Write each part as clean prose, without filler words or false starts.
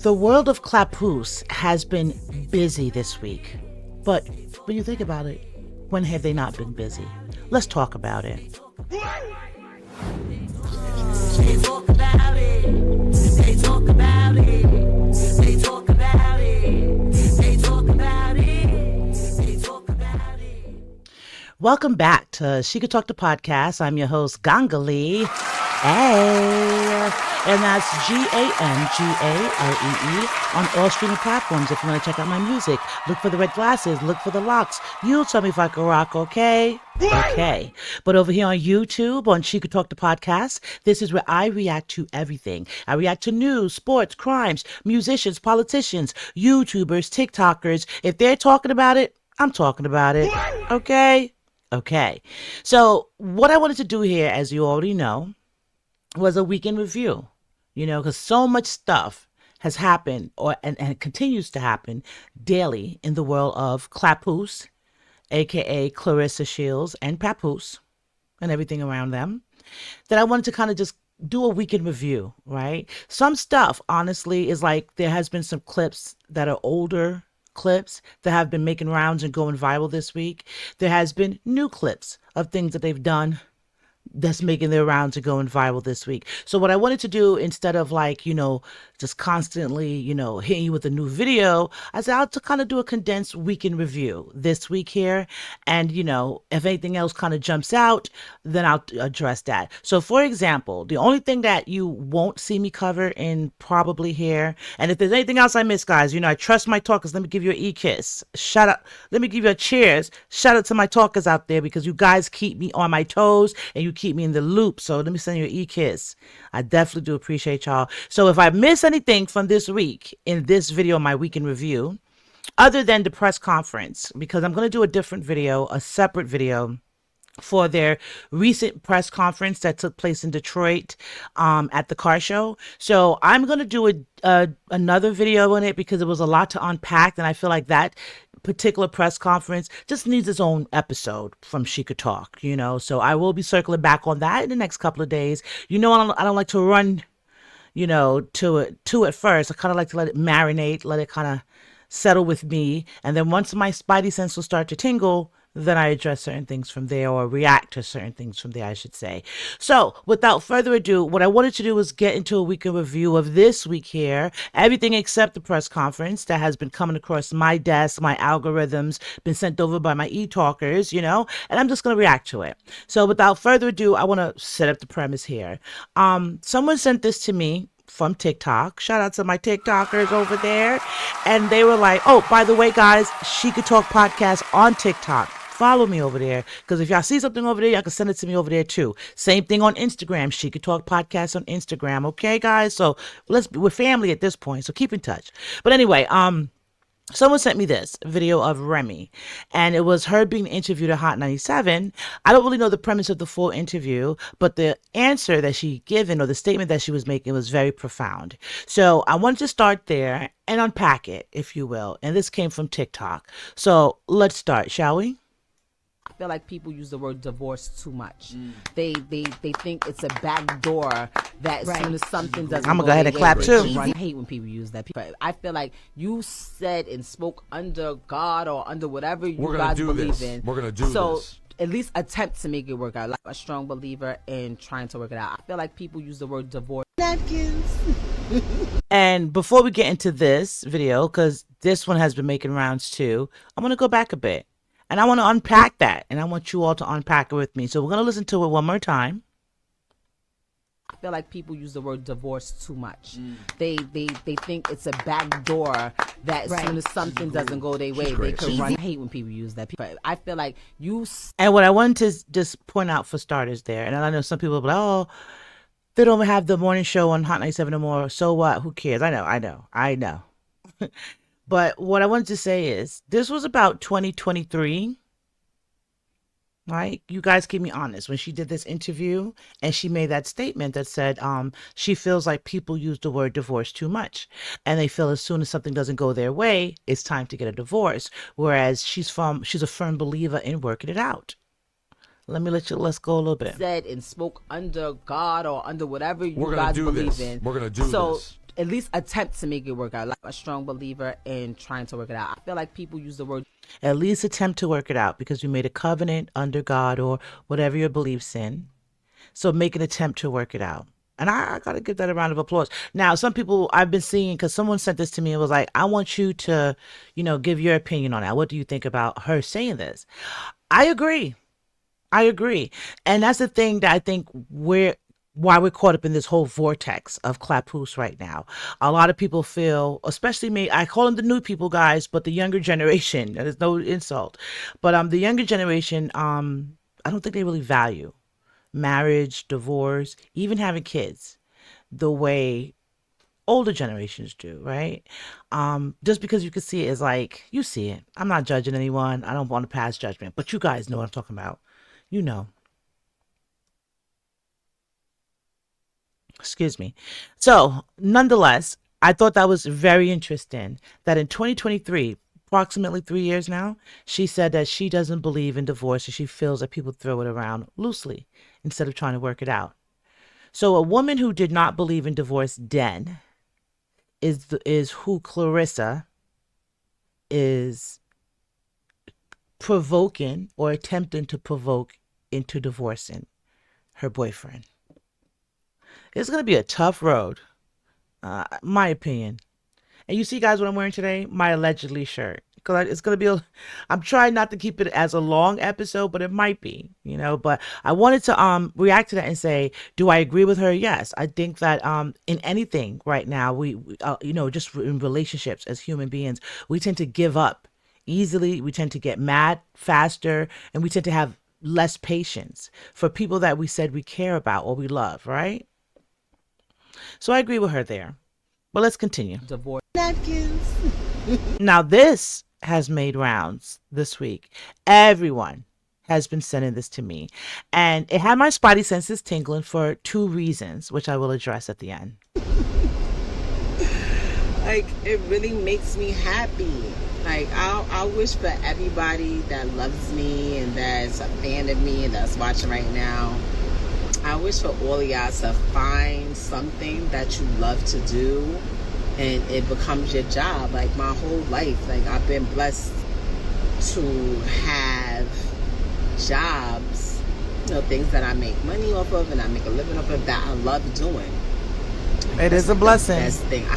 The world of Papoose has been busy this week. But when you think about it, when have they not been busy? Let's talk about it. They talk about it. They talk about it. They talk about it. They talk about it. They talk about it. Welcome back to She Could Talk the Podcast. I'm your host, Gangalee. Hey. And that's Gangale on all streaming platforms. If you want to check out my music, look for the red glasses, look for the locks. You tell me if I can rock, okay? Okay. But over here on YouTube, on She Could Talk the Podcast, this is where I react to everything. I react to news, sports, crimes, musicians, politicians, YouTubers, TikTokers. If they're talking about it, I'm talking about it. Okay? Okay. So what I wanted to do here, as you already know, was a weekend review, because so much stuff has happened and continues to happen daily in the world of Papoose, aka Claressa Shields, and Papoose and everything around them, that I wanted to kind of just do a weekend review, right? Some stuff, honestly, is like there has been some clips that are older clips that have been making rounds and going viral this week. There has been new clips of things that they've done that's making their rounds and going viral this week. So what I wanted to do, instead of just constantly, hitting you with a new video, I said I'll to kind of do a condensed weekend review this week here. And, if anything else kind of jumps out, then I'll address that. So for example, the only thing that you won't see me cover in probably here, and if there's anything else I miss, guys, I trust my talkers. Let me give you an e-kiss. Shout out. Let me give you a cheers. Shout out to my talkers out there, because you guys keep me on my toes and you keep me in the loop. So let me send you an e-kiss. I definitely do appreciate y'all. So if I miss anything from this week in this video, my weekend review, other than the press conference, because I'm going to do a different video, a separate video for their recent press conference that took place in Detroit at the car show. So I'm going to do another video on it because it was a lot to unpack, and I feel like that particular press conference just needs its own episode from She Could Talk, so I will be circling back on that in the next couple of days. I don't like to run, to it first. I kind of like to let it marinate, let it kind of settle with me. And then once my spidey sense will start to tingle, then I address certain things from there, or react to certain things from there, I should say. So without further ado, what I wanted to do was get into a weekend review of this week here, everything except the press conference that has been coming across my desk, my algorithms, been sent over by my e-talkers, and I'm just going to react to it. So without further ado, I want to set up the premise here. Someone sent this to me from TikTok. Shout out to my TikTokers over there. And they were like, oh, by the way, guys, She Could Talk Podcast on TikTok. Follow me over there, because if y'all see something over there, y'all can send it to me over there too. Same thing on Instagram. She Could Talk Podcast on Instagram. Okay, guys? So we're family at this point, so keep in touch. But anyway, someone sent me this video of Remy, and it was her being interviewed at Hot 97. I don't really know the premise of the full interview, but the answer that she given, or the statement that she was making, was very profound. So I wanted to start there and unpack it, if you will. And this came from TikTok. So let's start, shall we? I feel like people use the word divorce too much. They think it's a back door that as soon as something doesn't I'm gonna go ahead and clap too. I hate when people use that. But I feel like you said and spoke under God or under whatever you guys believe in. We're gonna do this. So at least attempt to make it work out. Like a strong believer in trying to work it out. I feel like people use the word divorce. And before we get into this video, because this one has been making rounds too, I'm gonna go back a bit. And I want to unpack that, and I want you all to unpack it with me. So we're going to listen to it one more time. I feel like people use the word divorce too much. They think it's a back door that as soon as something doesn't go their way, they can run. I hate when people use that. But I feel like And what I wanted to just point out for starters there, and I know some people will be like, oh, they don't have the morning show on Hot 97 anymore. So what? Who cares? I know. But what I wanted to say is, this was about 2023, right? You guys keep me honest. When she did this interview and she made that statement that said she feels like people use the word divorce too much. And they feel as soon as something doesn't go their way, it's time to get a divorce. Whereas she's a firm believer in working it out. Let's go a little bit. Said and spoke under God or under whatever you guys believe in. We're gonna do this. So at least attempt to make it work out. Like a strong believer in trying to work it out. I feel like people use the word at least attempt to work it out, because you made a covenant under God or whatever your beliefs in. So make an attempt to work it out. And I got to give that a round of applause. Now, some people I've been seeing, because someone sent this to me and was like, I want you to, give your opinion on that. What do you think about her saying this? I agree. And that's the thing that I think why we're caught up in this whole vortex of Papoose right now. A lot of people feel, especially me, I call them the new people, guys, but the younger generation, that is no insult. But the younger generation, I don't think they really value marriage, divorce, even having kids the way older generations do, right? Just because you can see it is like, you see it. I'm not judging anyone. I don't want to pass judgment, but you guys know what I'm talking about. You know. Excuse me. So, nonetheless, I thought that was very interesting that in 2023, approximately 3 years now, she said that she doesn't believe in divorce and she feels that people throw it around loosely instead of trying to work it out. So, a woman who did not believe in divorce then is who Claressa is provoking or attempting to provoke into divorcing her boyfriend. It's going to be a tough road, my opinion. And you see, guys, what I'm wearing today? My allegedly shirt. Because it's going to be I'm trying not to keep it as a long episode, but it might be, But I wanted to react to that and say, do I agree with her? Yes. I think that in anything right now, we just in relationships as human beings, we tend to give up easily. We tend to get mad faster, and we tend to have less patience for people that we said we care about or we love, right? So I agree with her there. But let's continue. Divorce napkins. Now, this has made rounds this week. Everyone has been sending this to me. And it had my spidey senses tingling for 2 reasons, which I will address at the end. Like, it really makes me happy. Like, I wish for everybody that loves me and that's a fan of me and that's watching right now, I wish for all of y'all to find something that you love to do and it becomes your job. Like, my whole life, like, I've been blessed to have jobs, things that I make money off of and I make a living off of that I love doing. It is a blessing. The best thing. I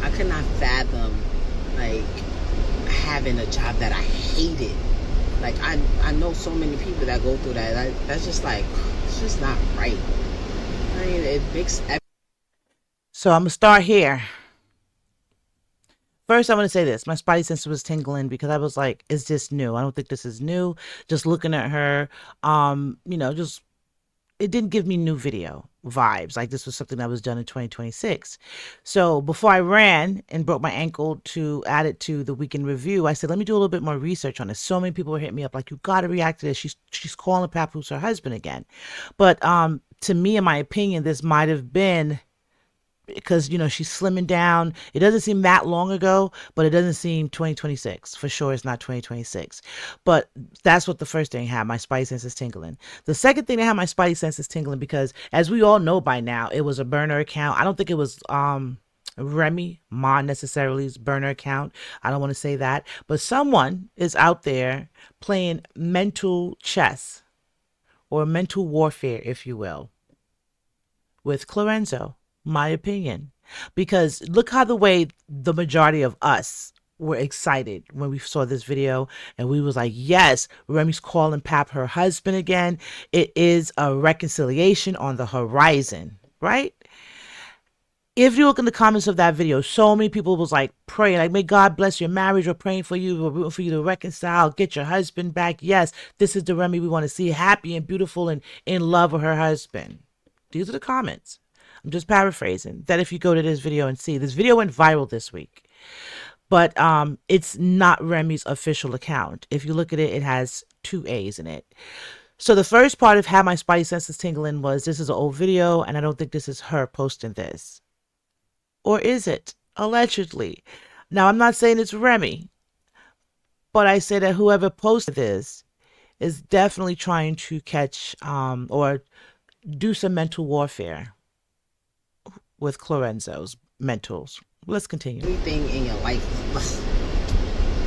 could not fathom, like, having a job that I hated. Like, I know so many people that go through that. That's just like, it's just not right. I mean, it makes... So I'm going to start here. First, I want to say this. My spidey sense was tingling because I was like, is this new? I don't think this is new. Just looking at her, it didn't give me new video vibes. Like, this was something that was done in 2026. So before I ran and broke my ankle to add it to the weekend review, I said, let me do a little bit more research on this. So many people were hitting me up like, you got to react to this. She's calling Papoose her husband again. But to me, in my opinion, this might have been because, she's slimming down. It doesn't seem that long ago, but it doesn't seem 2026. For sure, it's not 2026. But that's what the first thing had. My spidey senses tingling. The second thing that had my spidey senses tingling, because as we all know by now, it was a burner account. I don't think it was Remy Ma necessarily's burner account. I don't want to say that. But someone is out there playing mental chess or mental warfare, if you will, with Claressa. My opinion, because look how the way the majority of us were excited when we saw this video, and we was like, yes, Remy's calling Pap her husband again. It is a reconciliation on the horizon, right? If you look in the comments of that video, so many people was like praying, like, may God bless your marriage. We're praying for you. We're rooting for you to reconcile, get your husband back. Yes, this is the Remy we want to see, happy and beautiful and in love with her husband. These are the comments. I'm just paraphrasing that. If you go to this video and see, this video went viral this week, but it's not Remy's official account. If you look at it, it has 2 A's in it. So the first part of how my spidey senses tingling was, this is an old video and I don't think this is her posting this. Or is it? Allegedly. Now, I'm not saying it's Remy, but I say that whoever posted this is definitely trying to catch or do some mental warfare with Clorenzo's mentals. Let's continue. Anything in your life.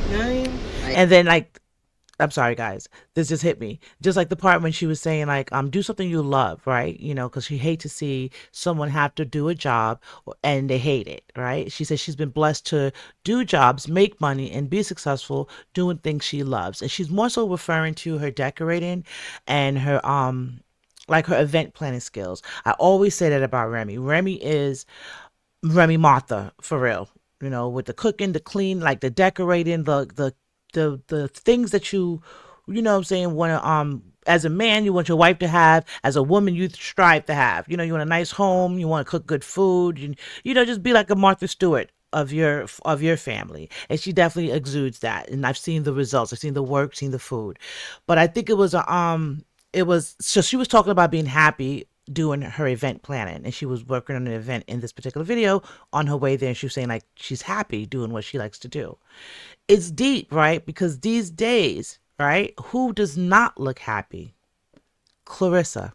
You know what I mean? Like, And then like, I'm sorry guys, this just hit me. Just like the part when she was saying like, do something you love, right? You know, because she hate to see someone have to do a job and they hate it, right? She says she's been blessed to do jobs, make money, and be successful doing things she loves. And she's more so referring to her decorating and her like her event planning skills. I always say that about Remy. Remy is Remy Martha for real. You know, with the cooking, the clean, like the decorating, the things that you know what I'm saying, want to as a man you want your wife to have, as a woman you strive to have. You know, you want a nice home, you want to cook good food, you know, just be like a Martha Stewart of your family. And she definitely exudes that. And I've seen the results. I've seen the work, seen the food. But I think it was so she was talking about being happy doing her event planning, and she was working on an event in this particular video on her way there, and she was saying like she's happy doing what she likes to do. It's deep, right? Because these days, right, who does not look happy? Claressa.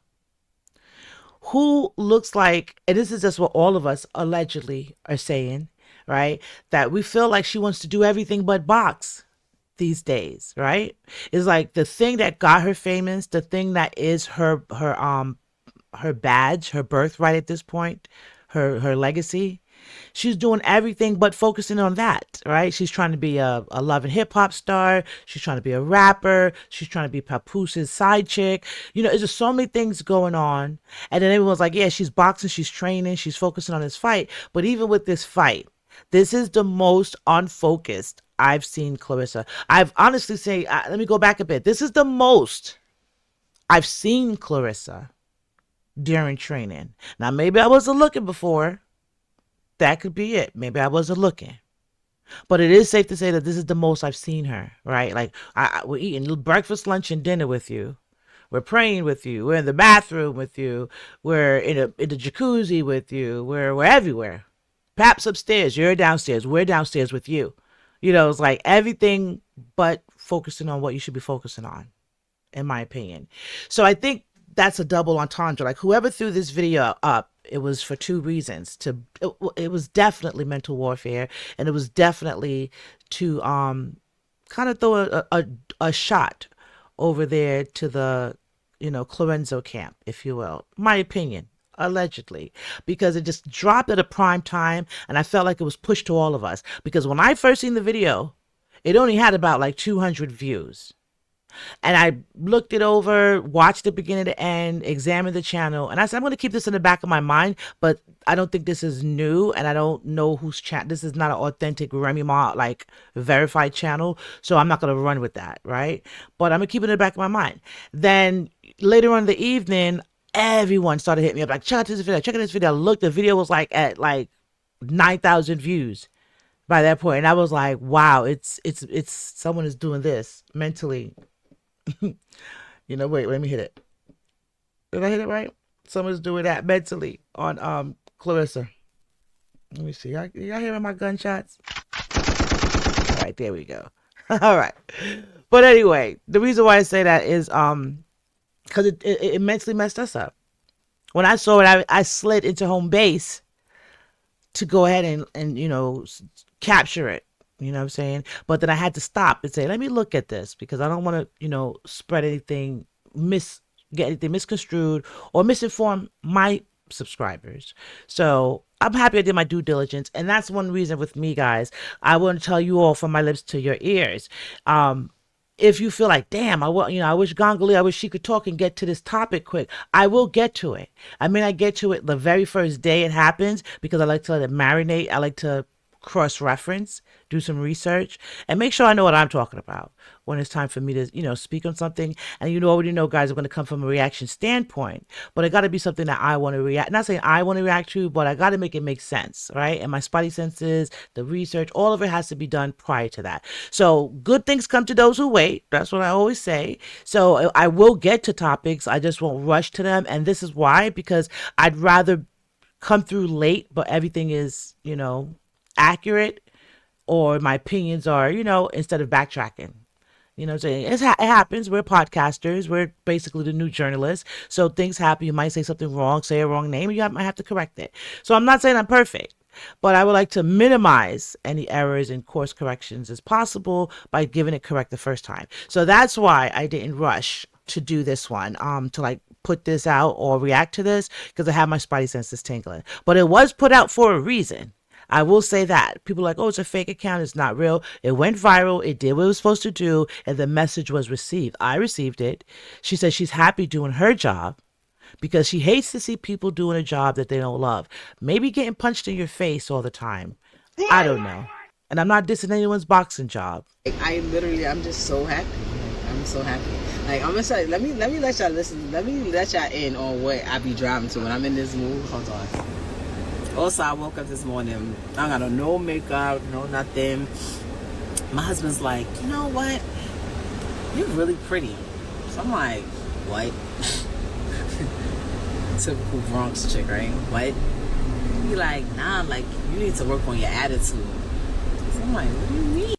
Who looks like, and this is just what all of us allegedly are saying, right, that we feel like she wants to do everything but box these days, right? It's like the thing that got her famous, the thing that is her badge, her birthright at this point, her legacy. She's doing everything but focusing on that, right? She's trying to be a love and hip hop star. She's trying to be a rapper. She's trying to be Papoose's side chick. You know, there's just so many things going on. And then everyone's like, yeah, she's boxing, she's training, she's focusing on this fight. But even with this fight, this is the most unfocused I've seen Claressa. I've honestly say, let me go back a bit. This is the most I've seen Claressa during training. Now, maybe I wasn't looking before. That could be it. Maybe I wasn't looking. But it is safe to say that this is the most I've seen her, right? Like, we're eating breakfast, lunch, and dinner with you. We're praying with you. We're in the bathroom with you. We're in the jacuzzi with you. We're everywhere. Pap's upstairs. You're downstairs. We're downstairs with you. You know, it's like everything but focusing on what you should be focusing on, in my opinion. So I think that's a double entendre. Like, whoever threw this video up, it was for two reasons. It was definitely mental warfare, and it was definitely to kind of throw a shot over there to the, you know, Clorenzo camp, if you will. My opinion, allegedly, because it just dropped at a prime time, and I felt like it was pushed to all of us. Because when I first seen the video, it only had about like 200 views. And I looked it over, watched the beginning to end, examined the channel, and I said, I'm going to keep this in the back of my mind, but I don't think this is new, and I don't know whose channel. This is not an authentic Remy Ma, like, verified channel, so I'm not going to run with that, right? But I'm going to keep it in the back of my mind. Then later on in the evening, everyone started hitting me up, like, check out this video, check out this video. Look, the video was like at like 9,000 views by that point, and I was like, wow, it's someone is doing this mentally. You know, wait, let me hit it. Did I hit it right? Someone's doing that mentally on Claressa. Let me see. Y'all hearing my gunshots? All right, there we go. All right. But anyway, the reason why I say that is because it mentally messed us up. When I saw it, I slid into home base to go ahead and you know, capture it. You know what I'm saying? But then I had to stop and say, let me look at this, because I don't want to, you know, spread anything, get anything misconstrued or misinform my subscribers. So I'm happy I did my due diligence. And that's one reason with me, guys. I want to tell you all from my lips to your ears. If you feel like, damn, I wish Gangali, I wish she could talk and get to this topic quick, I will get to it. I mean, I get to it the very first day it happens, because I like to let it marinate. I like to cross-reference, do some research, and make sure I know what I'm talking about when it's time for me to, you know, speak on something. And you already know, guys, are going to come from a reaction standpoint, but it got to be something that I want to react. Not saying I want to react to, but I got to make it make sense, right? And my spidey senses, the research, all of it has to be done prior to that. So good things come to those who wait. That's what I always say. So I will get to topics. I just won't rush to them. And this is why, because I'd rather come through late, but everything is, you know, accurate, or my opinions are, you know, instead of backtracking, You know what I'm saying? It happens. We're podcasters. We're basically the new journalists. So things happen. You might say something wrong, say a wrong name, and might have to correct it. So I'm not saying I'm perfect, but I would like to minimize any errors and course corrections as possible by giving it correct the first time. So that's why I didn't rush to do this one, to like put this out or react to this, because I have my spidey senses tingling. But it was put out for a reason. I will say that. People are like, oh, it's a fake account. It's not real. It went viral. It did what it was supposed to do. And the message was received. I received it. She said she's happy doing her job because she hates to see people doing a job that they don't love. Maybe getting punched in your face all the time. I don't know. And I'm not dissing anyone's boxing job. I'm just so happy. I'm so happy. Like, I'm gonna say, let me let y'all listen. Let me let y'all in on what I be driving to when I'm in this mood. Hold on. Also, I woke up this morning. I got no makeup, no nothing. My husband's like, you know what? You're really pretty. So I'm like, what? Typical Bronx chick, right? What? He like, nah, like, you need to work on your attitude. So I'm like, what do you mean?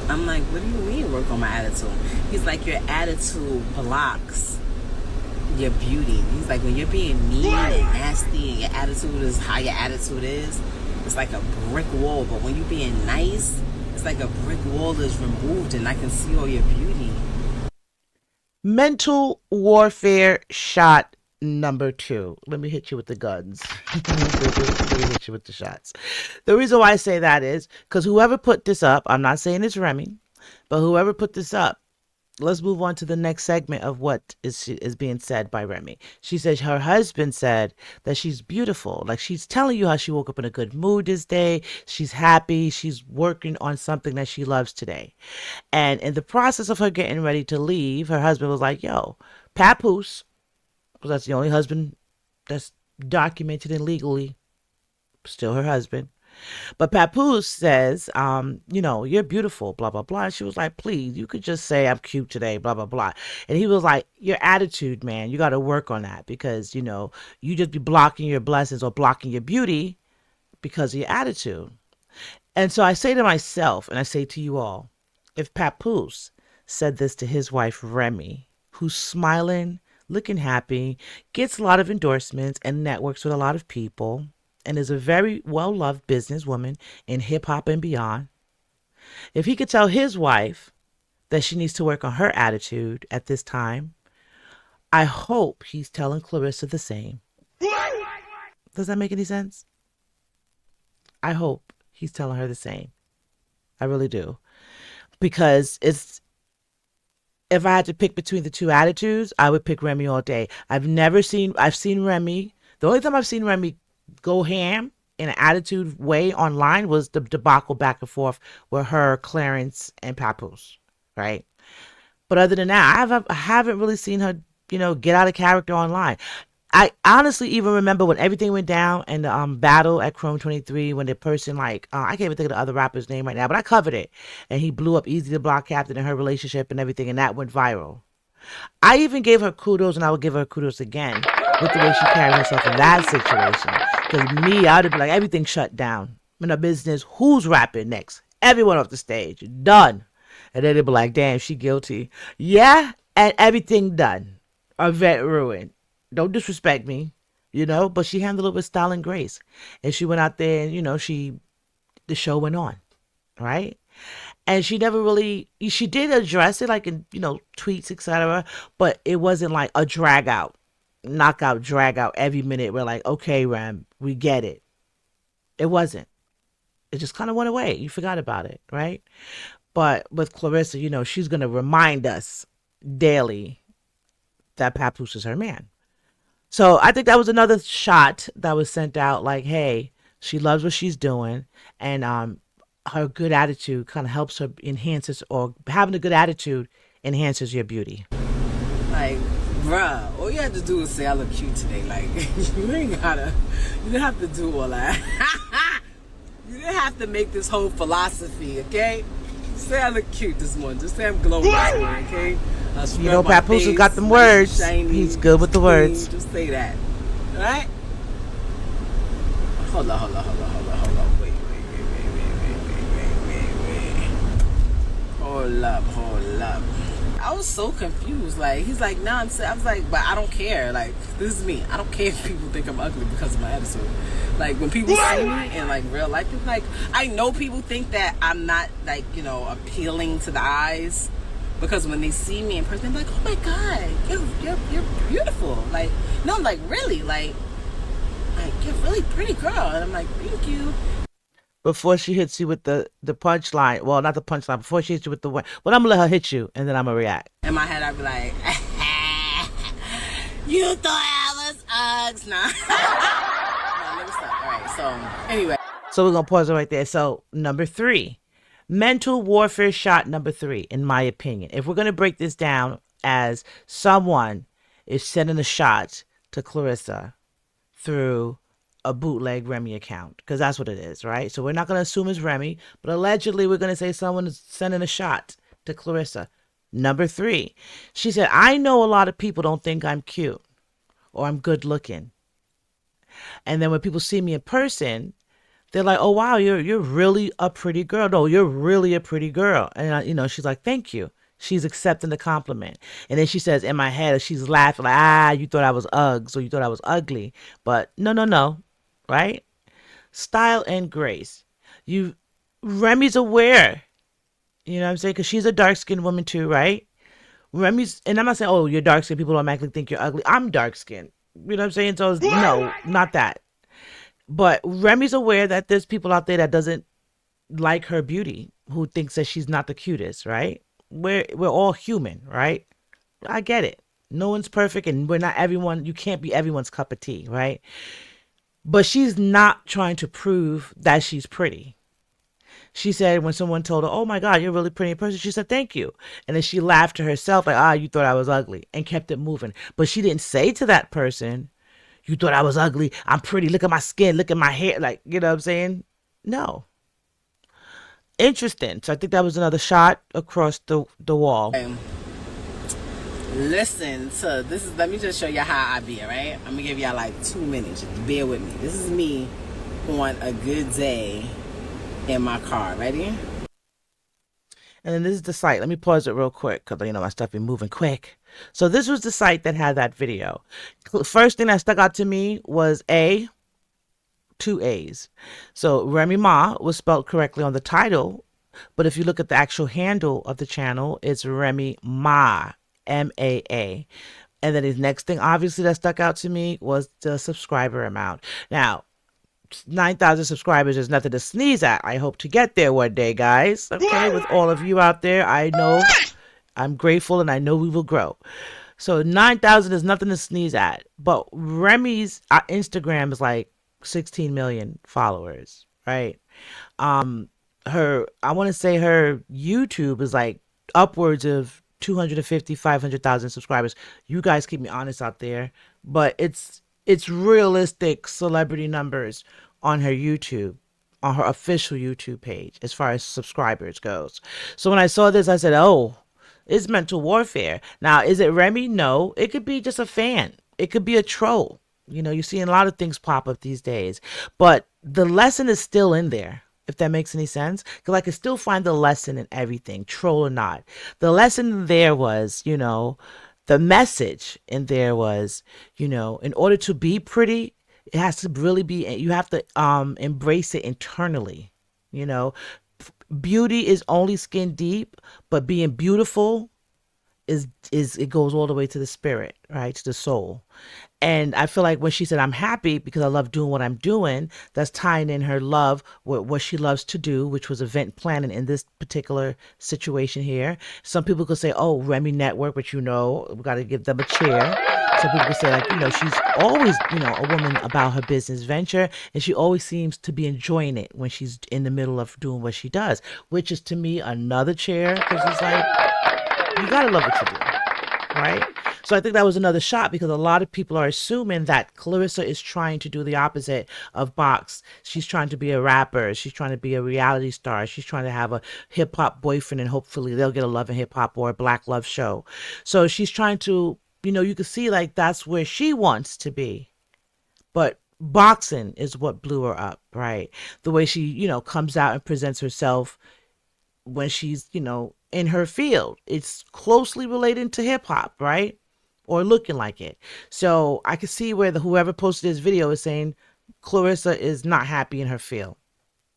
I'm like, what do you mean work on my attitude? He's like, your attitude blocks your beauty. He's like, when you're being mean and nasty and your attitude is how your attitude is, it's like a brick wall. But when you're being nice, it's like a brick wall is removed and I can see all your beauty. Mental warfare shot number 2. Let me hit you with the guns. Let me hit you with the shots. The reason why I say that is because whoever put this up, I'm not saying it's Remy, but whoever put this up, let's move on to the next segment of what is being said by Remy. She says her husband said that she's beautiful. Like, she's telling you how she woke up in a good mood this day. She's happy. She's working on something that she loves today. And in the process of her getting ready to leave, her husband was like, yo, Papoose, because that's the only husband that's documented and legally still her husband. But Papoose says, you know, you're beautiful, blah, blah, blah. And she was like, please, you could just say I'm cute today, blah, blah, blah. And he was like, your attitude, man, you got to work on that because, you know, you just be blocking your blessings or blocking your beauty because of your attitude. And so I say to myself, and I say to you all, if Papoose said this to his wife, Remy, who's smiling, looking happy, gets a lot of endorsements and networks with a lot of people, and is a very well-loved businesswoman in hip-hop and beyond, if he could tell his wife that she needs to work on her attitude at this time, I hope he's telling Claressa the same. Does that make any sense? I hope he's telling her the same. I really do. Because if I had to pick between the two attitudes, I would pick Remy all day. I've seen Remy. The only time I've seen Remy go ham in an attitude way online was the debacle back and forth with her, Clarence, and Papoose, right? But other than that, I haven't really seen her, you know, get out of character online. I honestly even remember when everything went down and the battle at Chrome 23 when the person like, I can't even think of the other rapper's name right now, but I covered it. And he blew up Easy the Block Captain and her relationship and everything, and that went viral. I even gave her kudos, and I would give her kudos again with the way she carried herself in that situation. Because me, I would be like, everything shut down. In a business, who's rapping next? Everyone off the stage. Done. And then they'd be like, damn, she guilty. Yeah, and everything done. Event ruined. Don't disrespect me, you know? But she handled it with style and grace. And she went out there and, you know, the show went on. Right? And she never really, she did address it like in, you know, tweets, etc. But it wasn't like a drag out, knockout, drag out every minute. We're like, okay, Ram, we get it. It wasn't. It just kind of went away. You forgot about it, right? But with Claressa, you know, she's going to remind us daily that Papoose is her man. So I think that was another shot that was sent out like, hey, she loves what she's doing. And her good attitude kind of helps her enhances, or having a good attitude enhances your beauty. Like, bruh, all you have to do is say I look cute today. Like, you didn't have to do all that. You didn't have to make this whole philosophy, okay? Say I look cute this morning. Just say I'm glowing this morning, okay? You know, Papoose has got them words. Shiny, he's good with the words. Just say that, all right? Hold on. Wait. hold up. I was so confused. Like, he's like, nah, I was like, but I don't care. Like, this is me. I don't care if people think I'm ugly because of my attitude. Like, when people see me in, like, real life, people, like, I know people think that I'm not, like, you know, appealing to the eyes. Because when they see me in person, they're like, oh my God, you're beautiful. Like, no, I'm like, really? Like, you're a really pretty girl. And I'm like, thank you. Before she hits you with the punchline, well, not the punchline, before she hits you with the one, well, I'm gonna let her hit you, and then I'm gonna react. In my head, I'd be like, you thought I was Uggs? Nah. No, let me stop. All right, so, anyway. So we're gonna pause it right there. So, number 3, mental warfare shot number 3, in my opinion. If we're gonna break this down as someone is sending a shot to Claressa through a bootleg Remy account, because that's what it is, right? So we're not going to assume it's Remy, but allegedly we're going to say someone is sending a shot to Claressa. Number 3, she said, I know a lot of people don't think I'm cute or I'm good looking. And then when people see me in person, they're like, oh, wow, you're really a pretty girl. No, you're really a pretty girl. And, you know, she's like, thank you. She's accepting the compliment. And then she says in my head, she's laughing like, you thought I was Uggs or you thought I was ugly. But no. Right? Style and grace. Remy's aware. You know what I'm saying? Because she's a dark-skinned woman too, right? Remy's, and I'm not saying, oh, you're dark-skinned, people automatically think you're ugly. I'm dark-skinned. You know what I'm saying? So, no, not that. But Remy's aware that there's people out there that doesn't like her beauty, who thinks that she's not the cutest, right? We're all human, right? I get it. No one's perfect, and we're not everyone. You can't be everyone's cup of tea, right? But she's not trying to prove that she's pretty. She said when someone told her, oh my God, you're a really pretty person, she said, thank you. And then she laughed to herself like, you thought I was ugly, and kept it moving. But she didn't say to that person, you thought I was ugly, I'm pretty, look at my skin, look at my hair. Like, you know what I'm saying? No. Interesting. So I think that was another shot across the wall. Listen to this. Let me just show you how I be, right? I'm gonna give y'all like 2 minutes. Just bear with me. This is me on a good day in my car. Ready? And then this is the site. Let me pause it real quick because, you know, my stuff be moving quick. So this was the site that had that video. First thing that stuck out to me was 2 A's. So Remy Ma was spelled correctly on the title, but if you look at the actual handle of the channel, it's Remy Ma, M-A-A. And then his next thing, obviously, that stuck out to me was the subscriber amount. Now, 9,000 subscribers is nothing to sneeze at. I hope to get there one day, guys. Okay, with all of you out there, I know I'm grateful and I know we will grow. So 9,000 is nothing to sneeze at. But Remy's Instagram is like 16 million followers, right? I want to say her YouTube is like upwards of 250, 500,000 subscribers. You guys keep me honest out there, but it's realistic celebrity numbers on her YouTube, on her official YouTube page, as far as subscribers goes. So when I saw this, I said, oh, it's mental warfare. Now, is it Remy? No, it could be just a fan. It could be a troll. You know, you're seeing a lot of things pop up these days, but the lesson is still in there, if that makes any sense. Because I can still find the lesson in everything, troll or not. The lesson there was, you know, the message in there was, you know, in order to be pretty, it has to really be, you have to embrace it internally. You know, beauty is only skin deep, but being beautiful is it goes all the way to the spirit, right? To the soul. And I feel like when she said, I'm happy because I love doing what I'm doing, that's tying in her love with what she loves to do, which was event planning in this particular situation here. Some people could say, oh, Remy Network, but you know, we got to give them a cheer. Some people could say, like, you know, she's always, you know, a woman about her business venture, and she always seems to be enjoying it when she's in the middle of doing what she does, which is to me another cheer, because it's like, you got to love what you do, right? So I think that was another shot, because a lot of people are assuming that Claressa is trying to do the opposite of Box. She's trying to be a rapper. She's trying to be a reality star. She's trying to have a hip hop boyfriend, and hopefully they'll get a Love and Hip Hop or a Black Love show. So she's trying to, you know, you can see like that's where she wants to be. But boxing is what blew her up, right? The way she, you know, comes out and presents herself when she's, in her field. It's closely related to hip hop, right? Or looking like it. So I can see where whoever posted this video is saying Claressa is not happy in her field.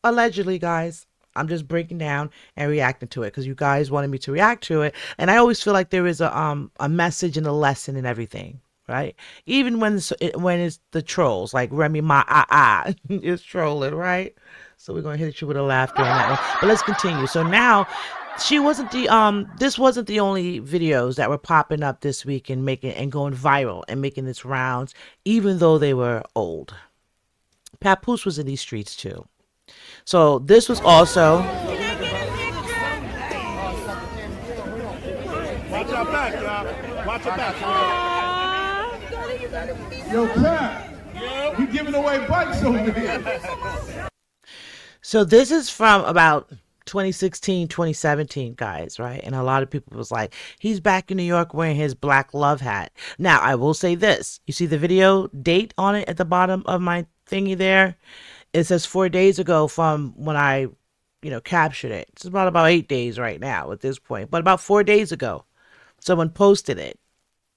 Allegedly, guys. I'm just breaking down and reacting to it because you guys wanted me to react to it, and I always feel like there is a message and a lesson in everything, right? Even when it's the trolls, like Remy Ma is trolling, right? So we're gonna hit you with a laughter on that one. But let's continue. So now, this wasn't the only videos that were popping up this week and going viral and making its rounds, even though they were old. Papoose was in these streets too. So this was also. Watch your back, y'all. Watch your back, y'all. Yo, Cap, we giving away bikes over here. So this is from about 2016, 2017, guys, right? And a lot of people was like, he's back in New York wearing his black love hat. Now, I will say this. You see the video date on it at the bottom of my thingy there? It says 4 days ago from when I, captured it. It's about 8 days right now at this point. But about 4 days ago, someone posted it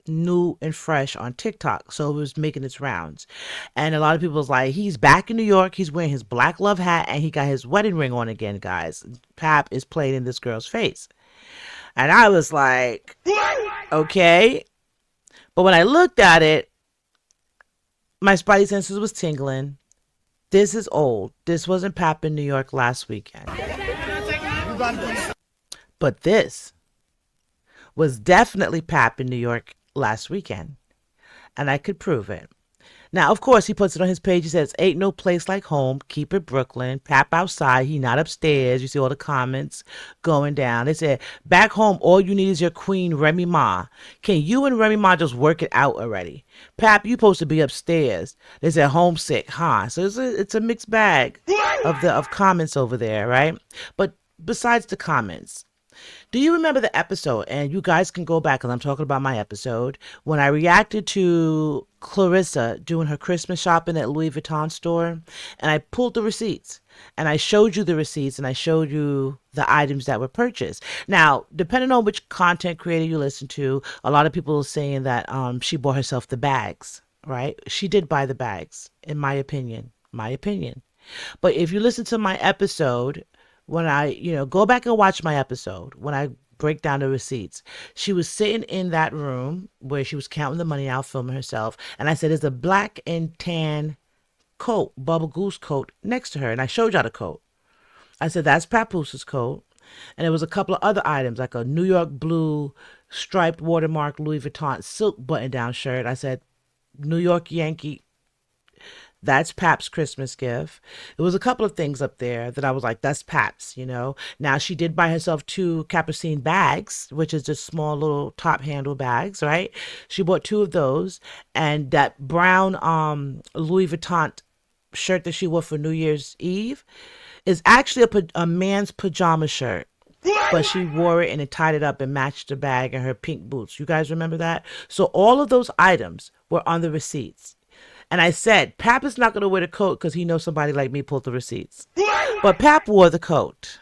new and fresh on TikTok. So it was making its rounds. And a lot of people was like, he's back in New York. He's wearing his black love hat and he got his wedding ring on again, guys. Pap is playing in this girl's face. And I was like, okay. But when I looked at it, my spidey senses was tingling. This is old. This wasn't Pap in New York last weekend. But this was definitely Pap in New York last weekend. And I could prove it. Now, of course, he puts it on his page. He says, ain't no place like home. Keep it Brooklyn. Pap outside. He not upstairs. You see all the comments going down. They said, back home, all you need is your queen, Remy Ma. Can you and Remy Ma just work it out already? Pap, you supposed to be upstairs. They said, homesick, huh? So it's a mixed bag of comments over there, right? But besides the comments, do you remember the episode? And you guys can go back because I'm talking about my episode when I reacted to Claressa doing her Christmas shopping at Louis Vuitton store, and I pulled the receipts and I showed you the receipts and I showed you the items that were purchased. Now, depending on which content creator you listen to, a lot of people are saying that she bought herself the bags, right? She did buy the bags, in my opinion. But if you listen to my episode, when I, go back and watch my episode, when I break down the receipts, she was sitting in that room where she was counting the money out, filming herself. And I said, there's a black and tan coat, bubble goose coat next to her. And I showed y'all the coat. I said, that's Papoose's coat. And there was a couple of other items, like a New York blue striped watermark Louis Vuitton silk button-down shirt. I said, New York Yankee. That's Pap's Christmas gift. There was a couple of things up there that I was like, that's Pap's, Now, she did buy herself 2 Capucine bags, which is just small little top handle bags, right? She bought 2 of those. And that brown Louis Vuitton shirt that she wore for New Year's Eve is actually a man's pajama shirt. But she wore it and it tied it up and matched the bag and her pink boots. You guys remember that? So all of those items were on the receipts. And I said, Pap is not going to wear the coat because he knows somebody like me pulled the receipts. But Pap wore the coat.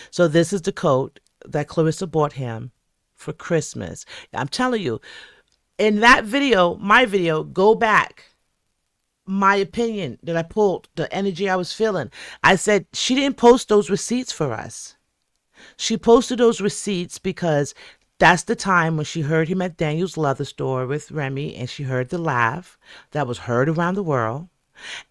So this is the coat that Claressa bought him for Christmas. I'm telling you, in that video, my video, go back. My opinion that I pulled, the energy I was feeling. I said, she didn't post those receipts for us. She posted those receipts because that's the time when she heard him at Daniel's leather store with Remy, and she heard the laugh that was heard around the world.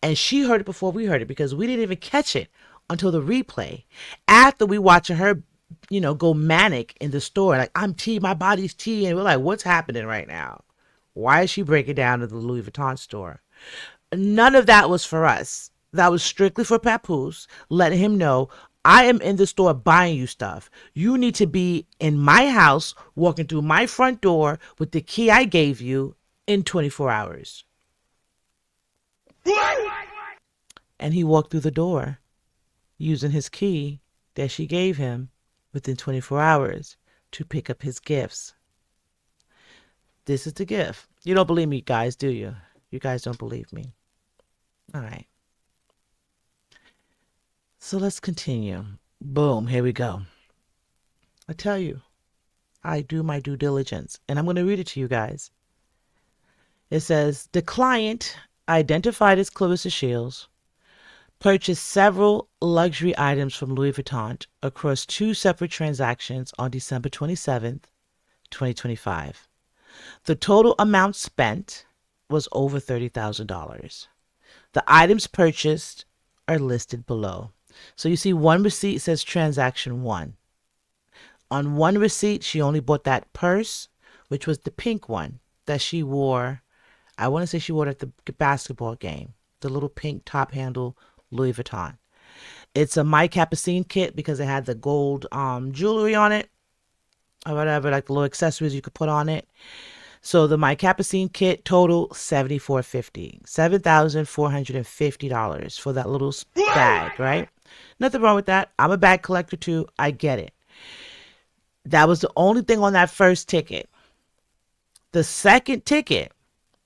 And she heard it before we heard it because we didn't even catch it until the replay. After we watching her, go manic in the store, like, I'm tea, my body's tea. And we're like, what's happening right now? Why is she breaking down to the Louis Vuitton store? None of that was for us. That was strictly for Papoose, letting him know, I am in the store buying you stuff. You need to be in my house, walking through my front door with the key I gave you in 24 hours. And he walked through the door using his key that she gave him within 24 hours to pick up his gifts. This is the gift. You don't believe me, guys, do you? You guys don't believe me. All right. So let's continue. Boom, here we go. I tell you, I do my due diligence, and I'm going to read it to you guys. It says, the client, identified as Claressa Shields, purchased several luxury items from Louis Vuitton across 2 separate transactions on December 27th, 2025. The total amount spent was over $30,000. The items purchased are listed below. So you see one receipt says transaction 1. On one receipt, she only bought that purse, which was the pink one that she wore. I want to say she wore it at the basketball game. The little pink top handle Louis Vuitton. It's a My Capucine kit because it had the gold jewelry on it or whatever, like the little accessories you could put on it. So the My Capucine kit total $74.50, $7,450 for that little bag, right? Nothing wrong with that. I'm a bag collector too. I get it. That was the only thing on that first ticket. The second ticket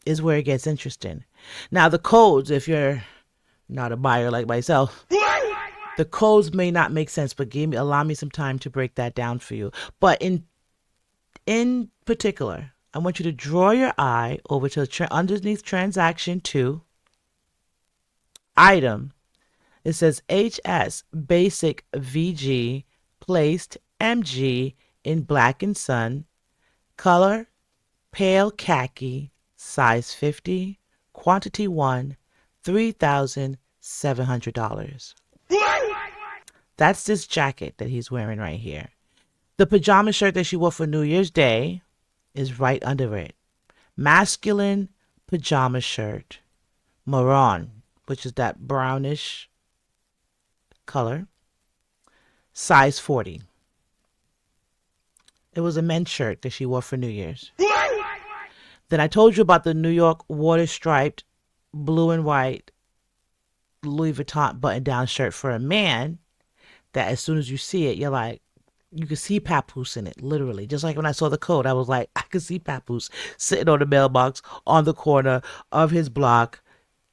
is where it gets interesting. Now the codes, if you're not a buyer like myself, the codes may not make sense, but allow me some time to break that down for you. But in particular, I want you to draw your eye over to underneath transaction 2, item. It says HS basic VG placed MG in black and sun, color pale khaki, size 50, quantity 1, $3,700. That's this jacket that he's wearing right here. The pajama shirt that she wore for New Year's Day is right under it. Masculine pajama shirt, maroon, which is that brownish color, size 40. It was a men's shirt that she wore for New Year's. Then I told you about the New York water-striped blue and white Louis Vuitton button-down shirt for a man that as soon as you see it, you're like, you can see Papoose in it, literally. Just like when I saw the code, I was like, I could see Papoose sitting on the mailbox on the corner of his block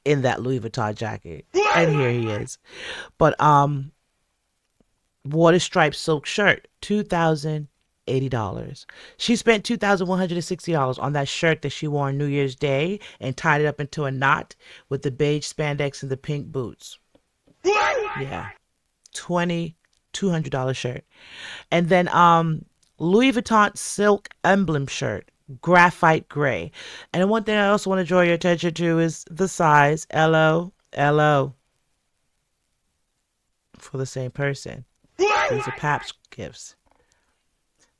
in that Louis Vuitton jacket. And here he is. But water striped silk shirt, $2,080. She spent $2,160 on that shirt that she wore on New Year's Day and tied it up into a knot with the beige spandex and the pink boots. Yeah. $2,200 shirt. And then Louis Vuitton silk emblem shirt, graphite gray. And one thing I also want to draw your attention to is the size, LO, for the same person. These are Pap's gifts.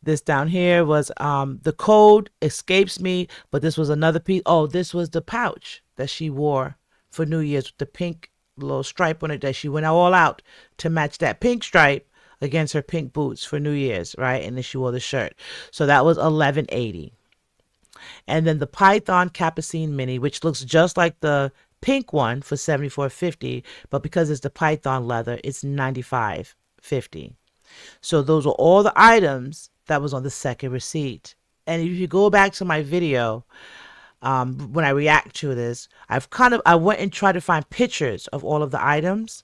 This down here was the code escapes me, but this was another piece. Oh, this was the pouch that she wore for New Year's with the pink little stripe on it that she went all out to match that pink stripe against her pink boots for New Year's, right? And then she wore the shirt. So that was $1,180. And then the Python Capucine Mini, which looks just like the pink one for $74.50, but because it's the Python leather, it's $95.50. So those are all the items that was on the second receipt. And if you go back to my video, when I react to this, I went and tried to find pictures of all of the items.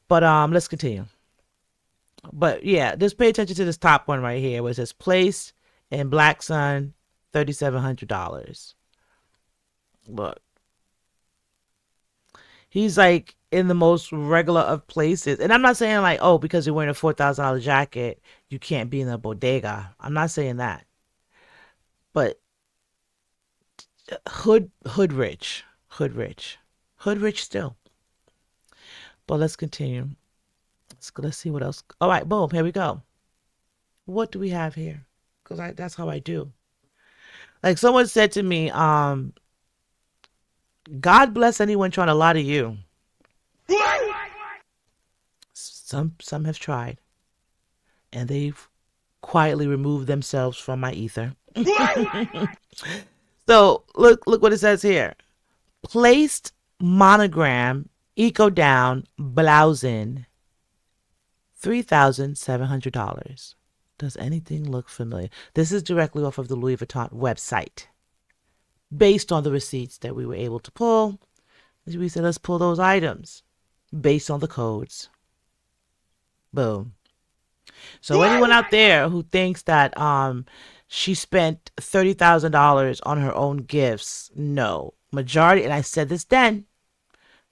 But let's continue. But yeah, just pay attention to this top one right here, where it says placed in black sun, $3,700. Look. He's like in the most regular of places. And I'm not saying like, oh, because you're wearing a $4,000 jacket, you can't be in the bodega. I'm not saying that. But hood rich still. But let's continue. Let's see what else. All right, boom, here we go. What do we have here? Because that's how I do. Like someone said to me, God bless anyone trying to lie to you. Some have tried, and they've quietly removed themselves from my ether. So look what it says here. Placed monogram eco down blousing, $3,700. Does anything look familiar? This is directly off of the Louis Vuitton website. Based on the receipts that we were able to pull, we said, let's pull those items based on the codes. Boom. So anyone out there who thinks that she spent $30,000 on her own gifts, no. Majority, and I said this then,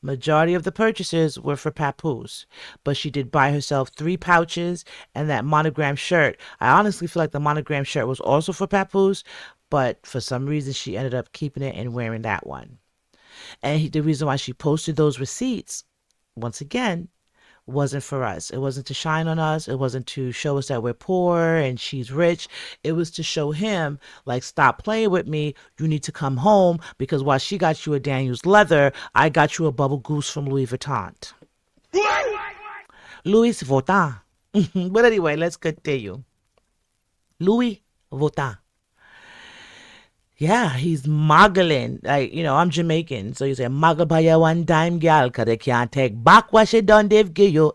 majority of the purchases were for Papoose, but she did buy herself 3 pouches and that monogram shirt. I honestly feel like the monogram shirt was also for Papoose, but for some reason she ended up keeping it and wearing that one. And the reason why she posted those receipts, once again, wasn't for us. It wasn't to shine on us. It wasn't to show us that we're poor and she's rich. It was to show him, like, stop playing with me. You need to come home, because while she got you a Daniel's leather, I got you a bubble goose from Louis Vuitton. Louis Vuitton. But anyway, let's continue. Louis Vuitton. Yeah, he's muggling. Like, I'm Jamaican, so you say muggle by your one time gal, cause they can't take back what she done they've give you.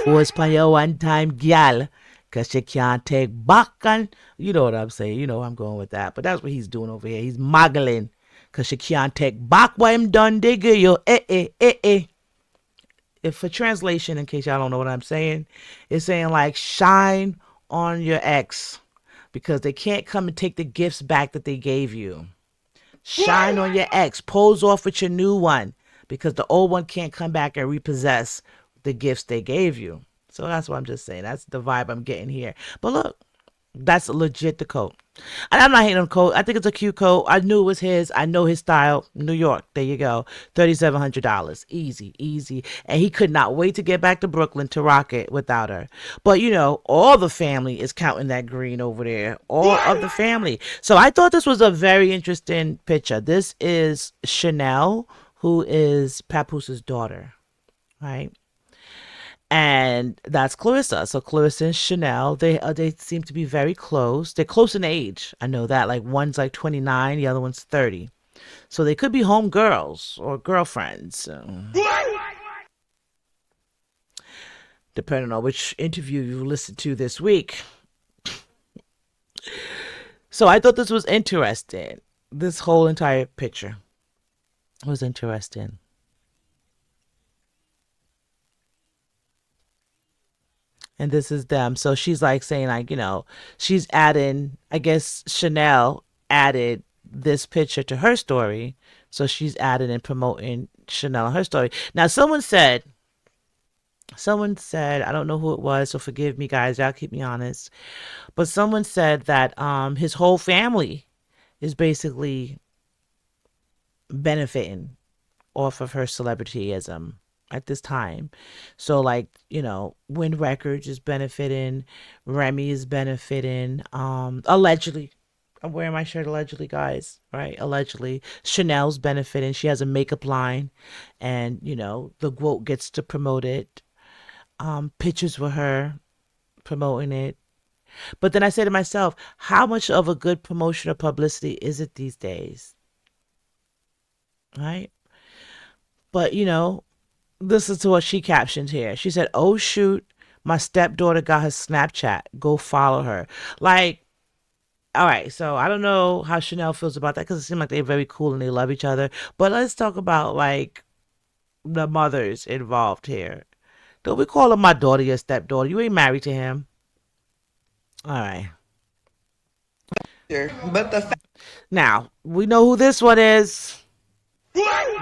Pose by your one time gal, cause she can't take back, and you know what I'm saying. You know where I'm going with that. But that's what he's doing over here. He's muggling, cause she can't take back what him done they give you. If for translation, in case y'all don't know what I'm saying, it's saying like shine on your ex, because they can't come and take the gifts back that they gave you. Shine on your ex. Pose off with your new one, because the old one can't come back and repossess the gifts they gave you. So that's what I'm just saying. That's the vibe I'm getting here. But look, that's legit the coat. And I'm not hating on the coat. I think it's a cute coat. I knew it was his. I know his style. New York. There you go. $3,700. Easy. And he could not wait to get back to Brooklyn to rock it without her. But, all the family is counting that green over there. All of the family. So I thought this was a very interesting picture. This is Chanel, who is Papoose's daughter. Right? And that's Claressa. So Claressa and Chanel, they seem to be very close. They're close in age. I know that. Like, one's like 29, the other one's 30. So they could be home girls or girlfriends. Depending on which interview you listened to this week. So I thought this was interesting. This whole entire picture was interesting. And this is them. So she's like saying, like, she's adding, I guess Chanel added this picture to her story. So she's adding and promoting Chanel and her story. Now, someone said, I don't know who it was, so forgive me, guys. Y'all keep me honest. But someone said that his whole family is basically benefiting off of her celebrityism at this time. So, like, Wind Records is benefiting, Remy is benefiting, allegedly. I'm wearing my shirt allegedly, guys, right? Allegedly. Chanel's benefiting. She has a makeup line, and the quote gets to promote it. Pictures with her promoting it. But then I say to myself, how much of a good promotion or publicity is it these days? Right? But listen to what she captioned here. She said, "Oh shoot, my stepdaughter got her Snapchat. Go follow her." Like, all right, so I don't know how Chanel feels about that, because it seems like they're very cool and they love each other. But let's talk about, like, the mothers involved here. Don't we call her my daughter your stepdaughter? You ain't married to him. All right. But now, we know who this one is.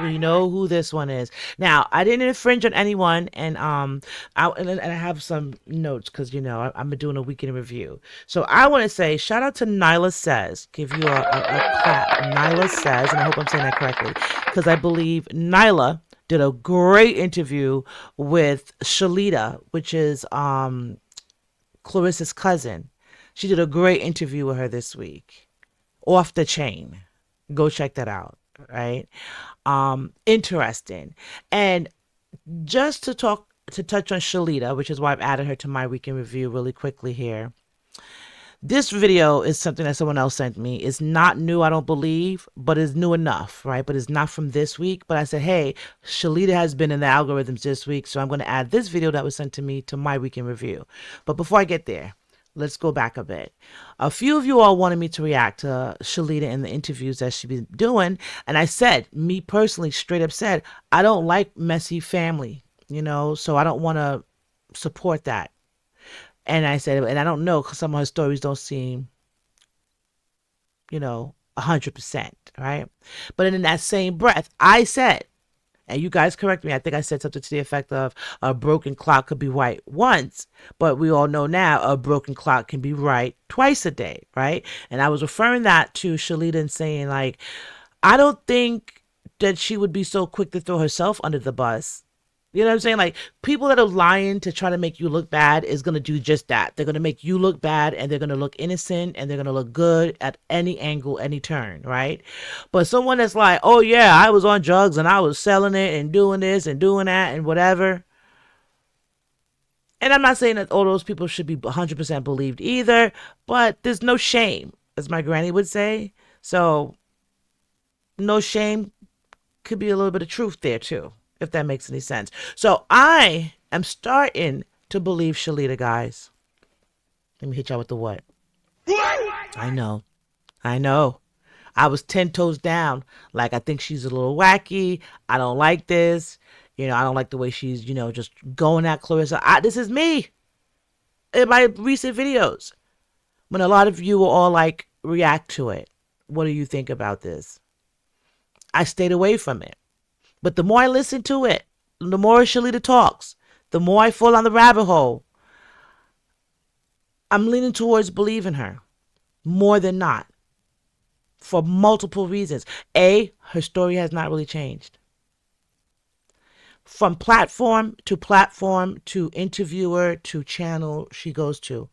We know who this one is. Now, I didn't infringe on anyone, and I have some notes, because I'm doing a weekend review. So I want to say shout out to Nyla Says. Give you a clap. Nyla Says, and I hope I'm saying that correctly, because I believe Nyla did a great interview with Shalita, which is Clarissa's cousin. She did a great interview with her this week. Off the chain. Go check that out. Right? Interesting. And just to touch on Shalita, which is why I've added her to my weekend review really quickly here. This video is something that someone else sent me. It's not new, I don't believe, but it's new enough, right? But it's not from this week. But I said, hey, Shalita has been in the algorithms this week, so I'm going to add this video that was sent to me to my weekend review. But before I get there, let's go back a bit. A few of you all wanted me to react to Shalita in the interviews that she's been doing. And I said, me personally, straight up said, I don't like messy family, so I don't want to support that. And I said, and I don't know, because some of her stories don't seem, 100%, right? But in that same breath, I said, and you guys correct me, I think I said something to the effect of a broken clock could be right once, but we all know now a broken clock can be right twice a day, right? And I was referring that to Shalita and saying, like, I don't think that she would be so quick to throw herself under the bus. You know what I'm saying? Like, people that are lying to try to make you look bad is going to do just that. They're going to make you look bad, and they're going to look innocent, and they're going to look good at any angle, any turn, right? But someone that's like, oh yeah, I was on drugs and I was selling it and doing this and doing that and whatever. And I'm not saying that all those people should be 100% believed either, but there's no shame, as my granny would say. So no shame could be a little bit of truth there too, if that makes any sense. So I am starting to believe Shalita, guys. Let me hit y'all with the what. I know. I was 10 toes down. Like, I think she's a little wacky. I don't like this. I don't like the way she's, just going at Claressa. This is me in my recent videos. When a lot of you will all like react to it. What do you think about this? I stayed away from it. But the more I listen to it, the more Shalita talks, the more I fall on the rabbit hole. I'm leaning towards believing her more than not for multiple reasons. A, her story has not really changed. From platform to interviewer to channel she goes to,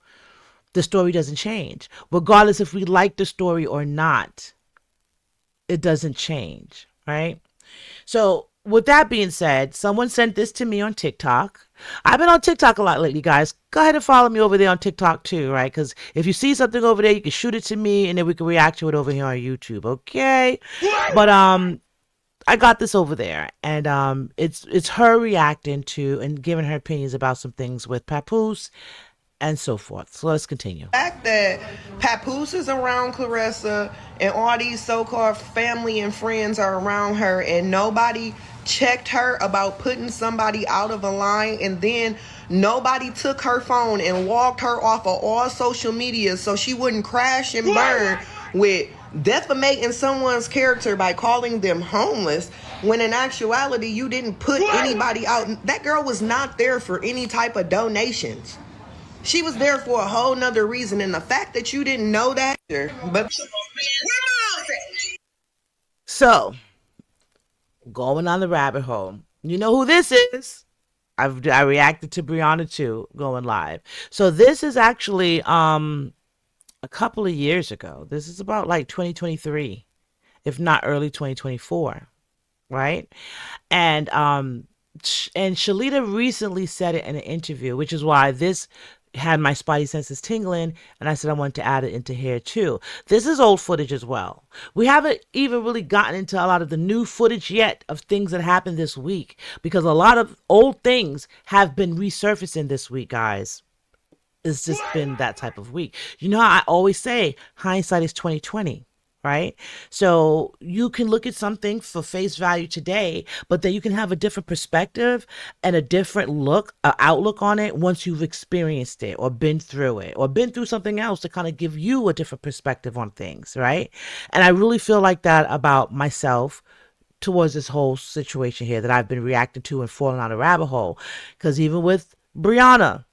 the story doesn't change. Regardless if we like the story or not, it doesn't change, right? So with that being said, someone sent this to me on TikTok. I've been on TikTok a lot lately, guys. Go ahead and follow me over there on TikTok too, right? Because if you see something over there, you can shoot it to me and then we can react to it over here on YouTube, okay? But I got this over there, and it's her reacting to and giving her opinions about some things with Papoose and so forth. So let's continue. The fact that Papoose is around Claressa and all these so-called family and friends are around her and nobody checked her about putting somebody out of a line, and then nobody took her phone and walked her off of all social media so she wouldn't crash and burn with defamating someone's character by calling them homeless, when in actuality you didn't put anybody out. That girl was not there for any type of donations. She was there for a whole nother reason, and the fact that you didn't know that, but so going on the rabbit hole, you know who this is? I reacted to Brianna too, going live. So this is actually a couple of years ago. This is about like 2023, if not early 2024, right? And Shalita recently said it in an interview, which is why this had my spidey senses tingling, and I said I wanted to add it into here too. This is old footage as well. We haven't even really gotten into a lot of the new footage yet of things that happened this week, because a lot of old things have been resurfacing this week, guys. It's just been that type of week. You know how I always say hindsight is 20/20. Right? So you can look at something for face value today, but then you can have a different perspective and a different outlook on it once you've experienced it or been through it or been through something else to kind of give you a different perspective on things, right? And I really feel like that about myself towards this whole situation here that I've been reacting to and falling down a rabbit hole. Because even with Brianna,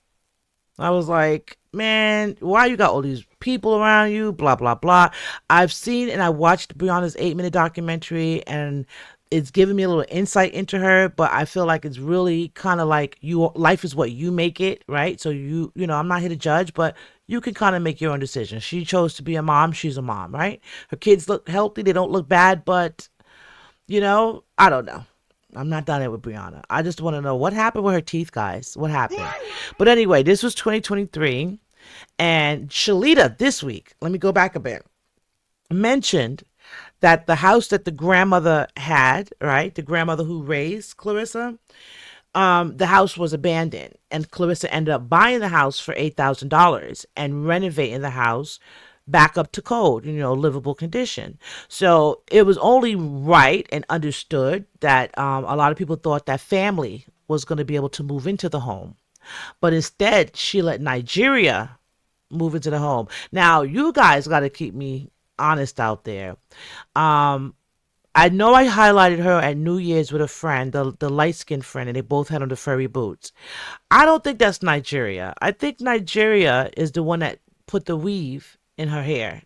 I was like, man, why you got all these people around you, blah, blah, blah. I've seen and I watched Brianna's 8-minute documentary, and it's given me a little insight into her, but I feel like it's really kind of like life is what you make it, right? So I'm not here to judge, but you can kind of make your own decision. She chose to be a mom. She's a mom, right? Her kids look healthy. They don't look bad, but, I don't know. I'm not done it with Brianna. I just want to know what happened with her teeth, guys. What happened? But anyway, this was 2023. And Shalita this week, let me go back a bit, mentioned that the house that the grandmother had, right, the grandmother who raised Claressa, the house was abandoned. And Claressa ended up buying the house for $8,000 and renovating the house back up to code, livable condition. So it was only right and understood that a lot of people thought that family was going to be able to move into the home. But instead, she let Nigeria move into the home. Now, you guys got to keep me honest out there. I know I highlighted her at New Year's with a friend, the light-skinned friend, and they both had on the furry boots. I don't think that's Nigeria. I think Nigeria is the one that put the weave in her hair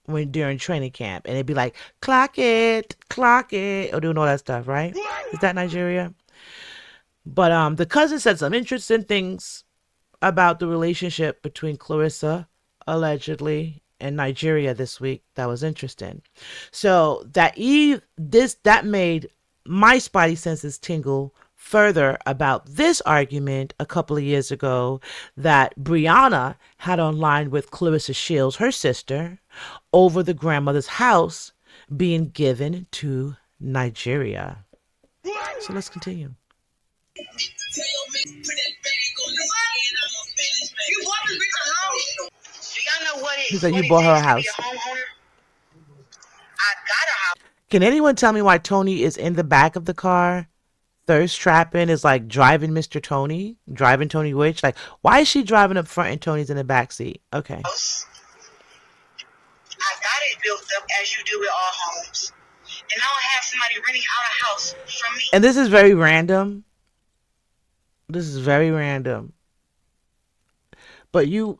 when during training camp, and they'd be like, clock it, or doing all that stuff, right? Is that Nigeria? But the cousin said some interesting things about the relationship between Claressa, allegedly, and Nigeria this week. That was interesting. So that made my spidey senses tingle further about this argument a couple of years ago that Brianna had online with Claressa Shields, her sister, over the grandmother's house being given to Nigeria. So let's continue. He said you bought her a house. Can anyone tell me why Tony is in the back of the car? Thirst trapping is like driving Mr. Tony, driving Tony Witch. Like, why is she driving up front and Tony's in the back seat? Okay. I got it built up as you do with all homes. And I don't have somebody renting out a house from me. And this is very random. This is very random. But you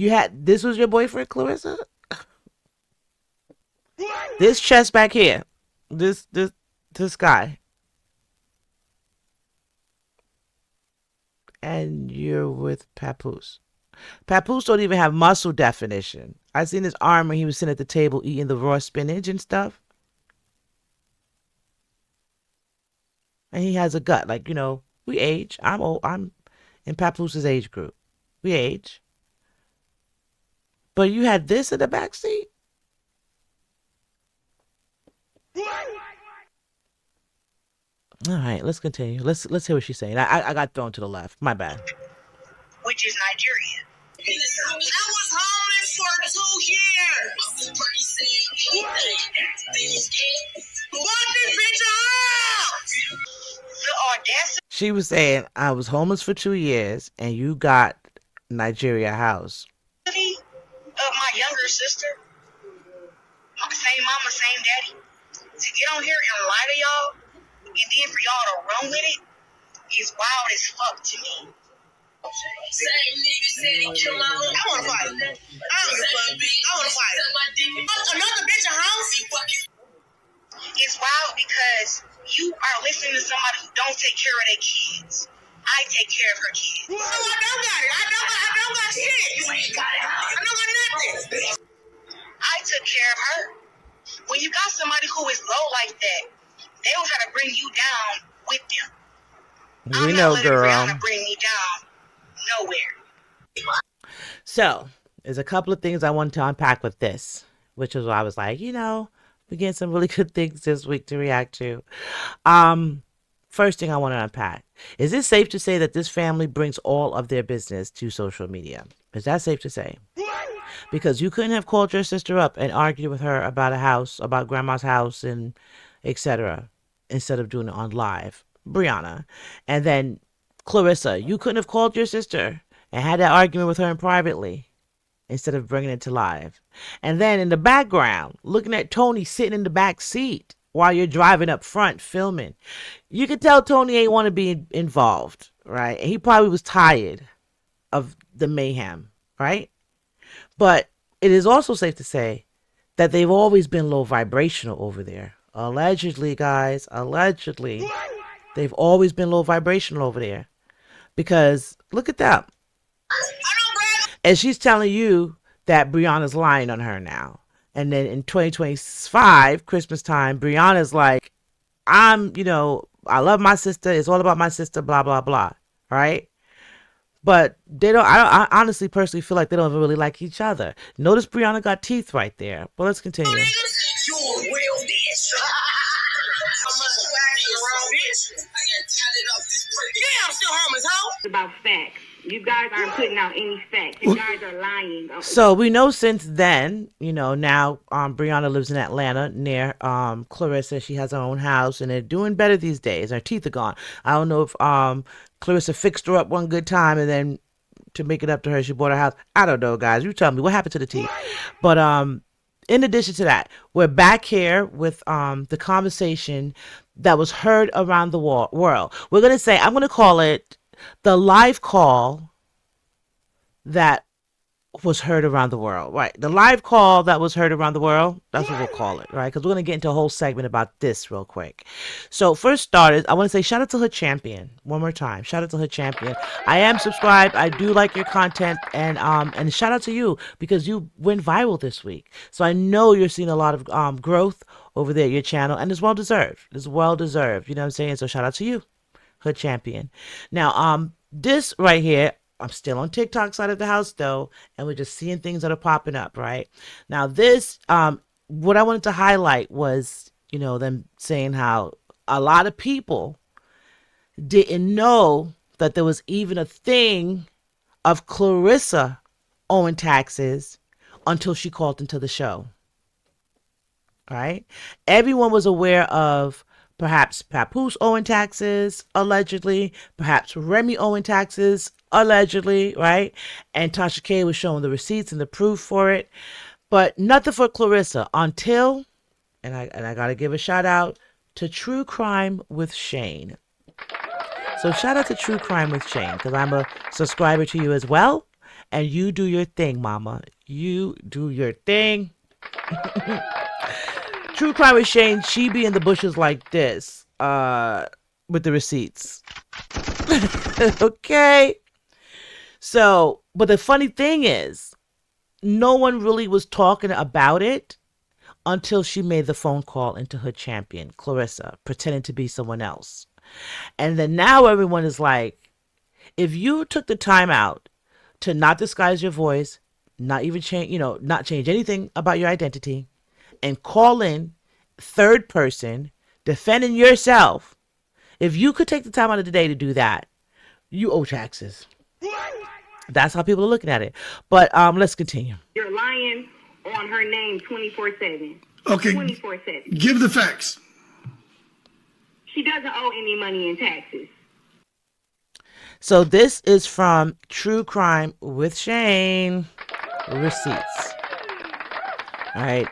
had, this was your boyfriend, Claressa? This chest back here. This guy. And you're with Papoose. Papoose don't even have muscle definition. I seen his arm when he was sitting at the table eating the raw spinach and stuff. And he has a gut. Like, you know, we age. I'm old. I'm in Papoose's age group. We age. But you had this in the back seat? All right, let's continue. Let's hear what she's saying. I got thrown to the left. My bad. Which is Nigeria. I was homeless for 2 years. What this bitch up? The audacity. She was saying, I was homeless for 2 years, and you got Nigeria house. Of my younger sister, same mama, same daddy, to get on here and lie to y'all, and then for y'all to run with it, is wild as fuck to me. Same nigga said he killed my own. I wanna fight. I wanna fight. Another bitch a house? It's wild because you are listening to somebody who don't take care of their kids. I take care of her kids. No, I don't got it. I don't got shit. You ain't got it. I don't got nothing. I took care of her. When you got somebody who is low like that, they don't have to bring you down with them. We know, girl. I'm not bring me down nowhere. So, there's a couple of things I wanted to unpack with this, which is why I was like, you know, we get some really good things this week to react to. First thing I want to unpack. Is it safe to say that this family brings all of their business to social media? Is that safe to say? Because you couldn't have called your sister up and argued with her about a house, about grandma's house, and etc., instead of doing it on live. Brianna. And then Claressa, you couldn't have called your sister and had that argument with her in privately instead of bringing it to live. And then in the background, looking at Tony sitting in the back seat while you're driving up front filming. You could tell Tony ain't want to be involved, right? And he probably was tired of the mayhem, right? But it is also safe to say that they've always been low vibrational over there. Allegedly, guys, allegedly. They've always been low vibrational over there. Because look at that. And she's telling you that Brianna's lying on her now. And then in 2025, Christmas time, Brianna's like, I love my sister. It's all about my sister, blah, blah, blah. Right? But I honestly personally feel like they don't really like each other. Notice Brianna got teeth right there. But let's continue. You a real bitch. Yeah, I'm still homeless, ho. About facts. You guys aren't putting out any facts. You guys are lying. So we know since then, now Brianna lives in Atlanta near Claressa. She has her own house and they're doing better these days. Her teeth are gone. I don't know if Claressa fixed her up one good time and then to make it up to her, she bought her house. I don't know, guys. You tell me what happened to the teeth. But in addition to that, we're back here with the conversation that was heard around the world. We're going to say, I'm going to call it the live call that was heard around the world, right? The live call that was heard around the world, that's what we'll call it, right? Because we're going to get into a whole segment about this real quick. So first starters, I want to say shout out to Hood Champion one more time. Shout out to Hood Champion. I am subscribed. I do like your content, and shout out to you because you went viral this week. So I know you're seeing a lot of growth over there at your channel, and it's well deserved. It's well deserved. You know what I'm saying? So shout out to you, Hood Champion. Now, this right here, I'm still on TikTok side of the house though, and we're just seeing things that are popping up, right? Now this, what I wanted to highlight was, them saying how a lot of people didn't know that there was even a thing of Claressa owing taxes until she called into the show, right? Everyone was aware of perhaps Papoose owing taxes, allegedly, perhaps Remy owing taxes, allegedly, right? And Tasha K was showing the receipts and the proof for it, but nothing for Claressa until, and I gotta give a shout out to True Crime with Shane. So shout out to True Crime with Shane, because I'm a subscriber to you as well, and you do your thing, mama. You do your thing. True Crime with Shane, she be in the bushes like this, with the receipts. Okay. So, but the funny thing is, no one really was talking about it until she made the phone call into Hood Champion, Claressa, pretending to be someone else. And then now everyone is like, if you took the time out to not disguise your voice, not even change, not change anything about your identity, and call in third person, defending yourself, if you could take the time out of the day to do that, you owe taxes. That's how people are looking at it. But let's continue. You're lying on her name 24/7. Okay. 24/7. Give the facts. She doesn't owe any money in taxes. So this is from True Crime with Shane. Receipts. All right.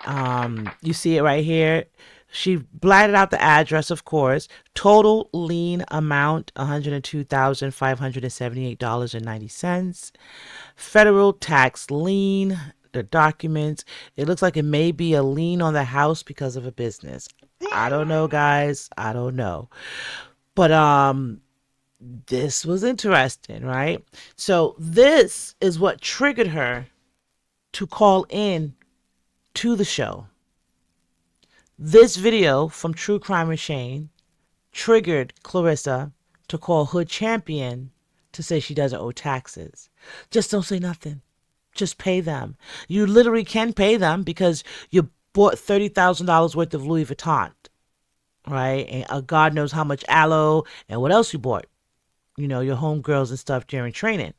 You see it right here. She blatted out the address, of course. Total lien amount, $102,578.90. Federal tax lien, the documents. It looks like it may be a lien on the house because of a business. I don't know, guys. I don't know. But this was interesting, right? So this is what triggered her to call in to the show. This video from True Crime with Shane triggered Claressa to call Hood Champion to say she doesn't owe taxes. Just don't say nothing. Just pay them. You literally can pay them because you bought $30,000 worth of Louis Vuitton, right? And God knows how much aloe and what else you bought. Your homegirls and stuff during training.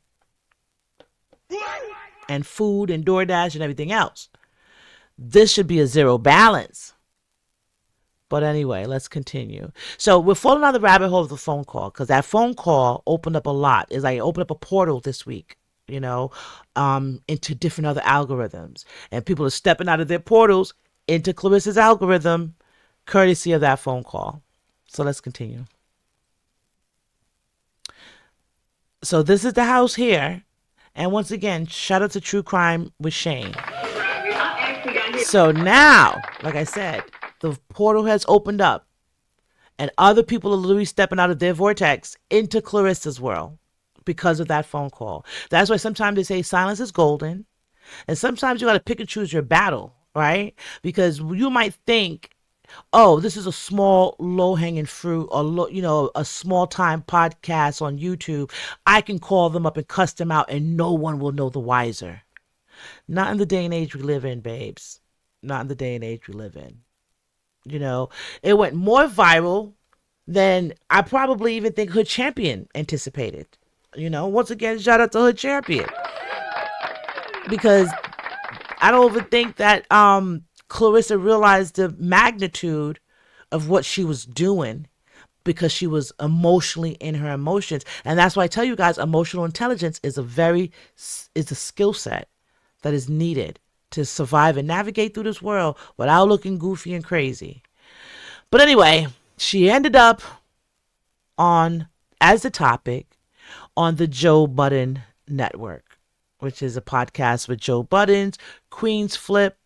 And food and DoorDash and everything else. This should be a zero balance. But anyway, let's continue. So we're falling down the rabbit hole of the phone call because that phone call opened up a lot. It's like it opened up a portal this week, into different other algorithms. And people are stepping out of their portals into Claressa's algorithm, courtesy of that phone call. So let's continue. So this is the house here. And once again, shout out to True Crime with Shane. So now, like I said, the portal has opened up and other people are literally stepping out of their vortex into Claressa's world because of that phone call. That's why sometimes they say silence is golden. And sometimes you got to pick and choose your battle, right? Because you might think, oh, this is a small low-hanging fruit or, a small-time podcast on YouTube. I can call them up and cuss them out and no one will know the wiser. Not in the day and age we live in, babes. Not in the day and age we live in. It went more viral than I probably even think Hood Champion anticipated. Once again, shout out to Hood Champion. Because I don't even think that Claressa realized the magnitude of what she was doing, because she was emotionally in her emotions. And that's why I tell you guys, emotional intelligence is a skill set that is needed to survive and navigate through this world without looking goofy and crazy. But anyway, she ended up as the topic on the Joe Budden Network, which is a podcast with Joe Buttons, Queen's Flip,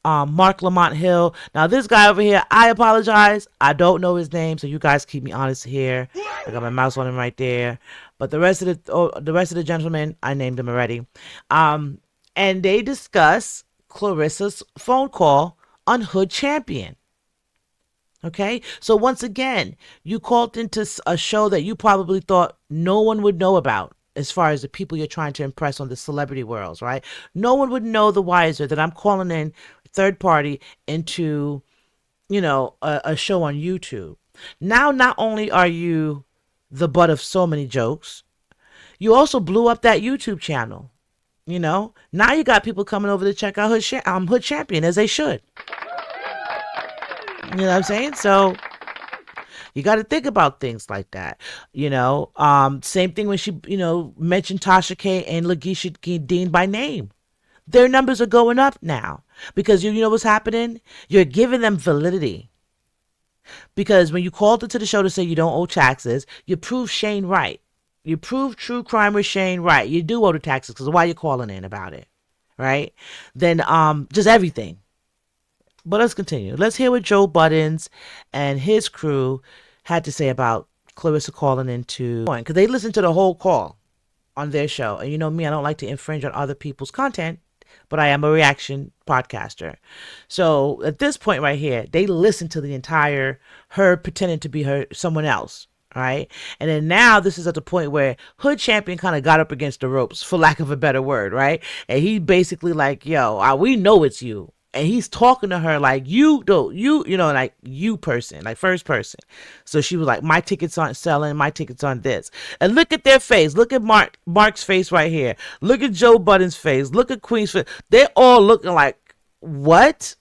Mark Lamont Hill. Now this guy over here, I apologize, I don't know his name, so you guys keep me honest here. I got my mouse on him right there. But the rest of the gentlemen, I named them already. And they discuss Claressa's phone call on Hood Champion. Okay, so once again, you called into a show that you probably thought no one would know about, as far as the people you're trying to impress on the celebrity worlds, right? No one would know the wiser that I'm calling in third party into, a show on YouTube. Now, not only are you the butt of so many jokes, you also blew up that YouTube channel. Now you got people coming over to check out Hood Champion, as they should. You know what I'm saying? So you got to think about things like that. Same thing when she, mentioned Tasha K and Lakeisha Dean by name. Their numbers are going up now because you know what's happening? You're giving them validity. Because when you called into the show to say you don't owe taxes, you prove Shane right. You prove true crime with Shane right. You do owe the taxes, because why you calling in about it, right? Then just everything. But let's continue. Let's hear what Joe Buttons and his crew had to say about Claressa calling into, because they listened to the whole call on their show. And you know me, I don't like to infringe on other people's content, but I am a reaction podcaster. So at this point right here, they listened to the entire her pretending to be someone else. Right. And then now this is at the point where Hood Champion kind of got up against the ropes, for lack of a better word. Right. And he basically like, yo, we know it's you. And he's talking to her like, like you person, like first person. So she was like, my tickets aren't selling. My tickets aren't this. And look at their face. Look at Mark's face right here. Look at Joe Budden's face. Look at Queen's face. They're all looking like, what?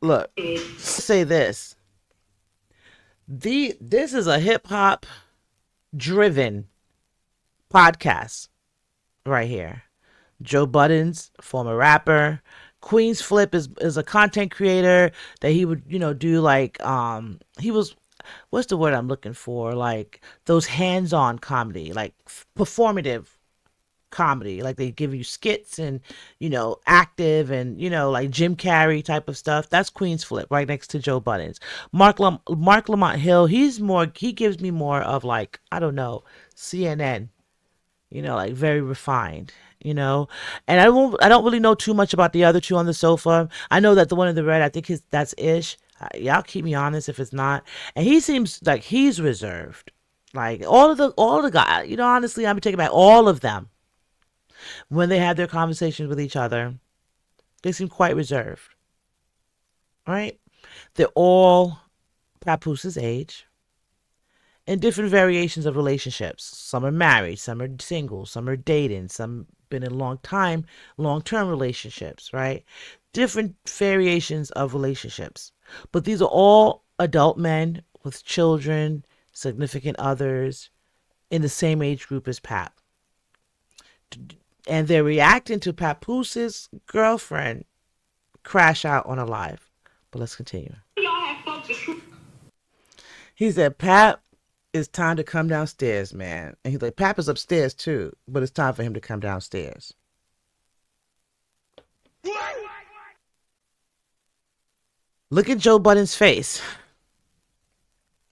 Look, say this. This is a hip hop driven podcast right here. Joe Buttons, former rapper. Queen's Flip is a content creator that he would, do like, he was, what's the word I'm looking for? Like those hands-on comedy, like performative comedy. Like they give you skits and, active and, like Jim Carrey type of stuff. That's Queen's Flip, right next to Joe Buttons. Mark Lamont Hill, he gives me more of like, I don't know, CNN, like very refined. And I don't really know too much about the other two on the sofa. I know that the one in the red, I think that's Ish. Y'all keep me honest if it's not. And he seems like he's reserved. Like all of the guys, honestly, I'm taking back all of them. When they have their conversations with each other, they seem quite reserved. Right? They're all Papoose's age. In different variations of relationships. Some are married, some are single, some are dating, some been in long-term relationships, right? Different variations of relationships. But these are all adult men with children, significant others, in the same age group as Pap. And they're reacting to Papoose's girlfriend crash out on a live. But let's continue. He said, Pap, it's time to come downstairs, man. And he's like, Pap is upstairs too, but it's time for him to come downstairs. Look at Joe Budden's face.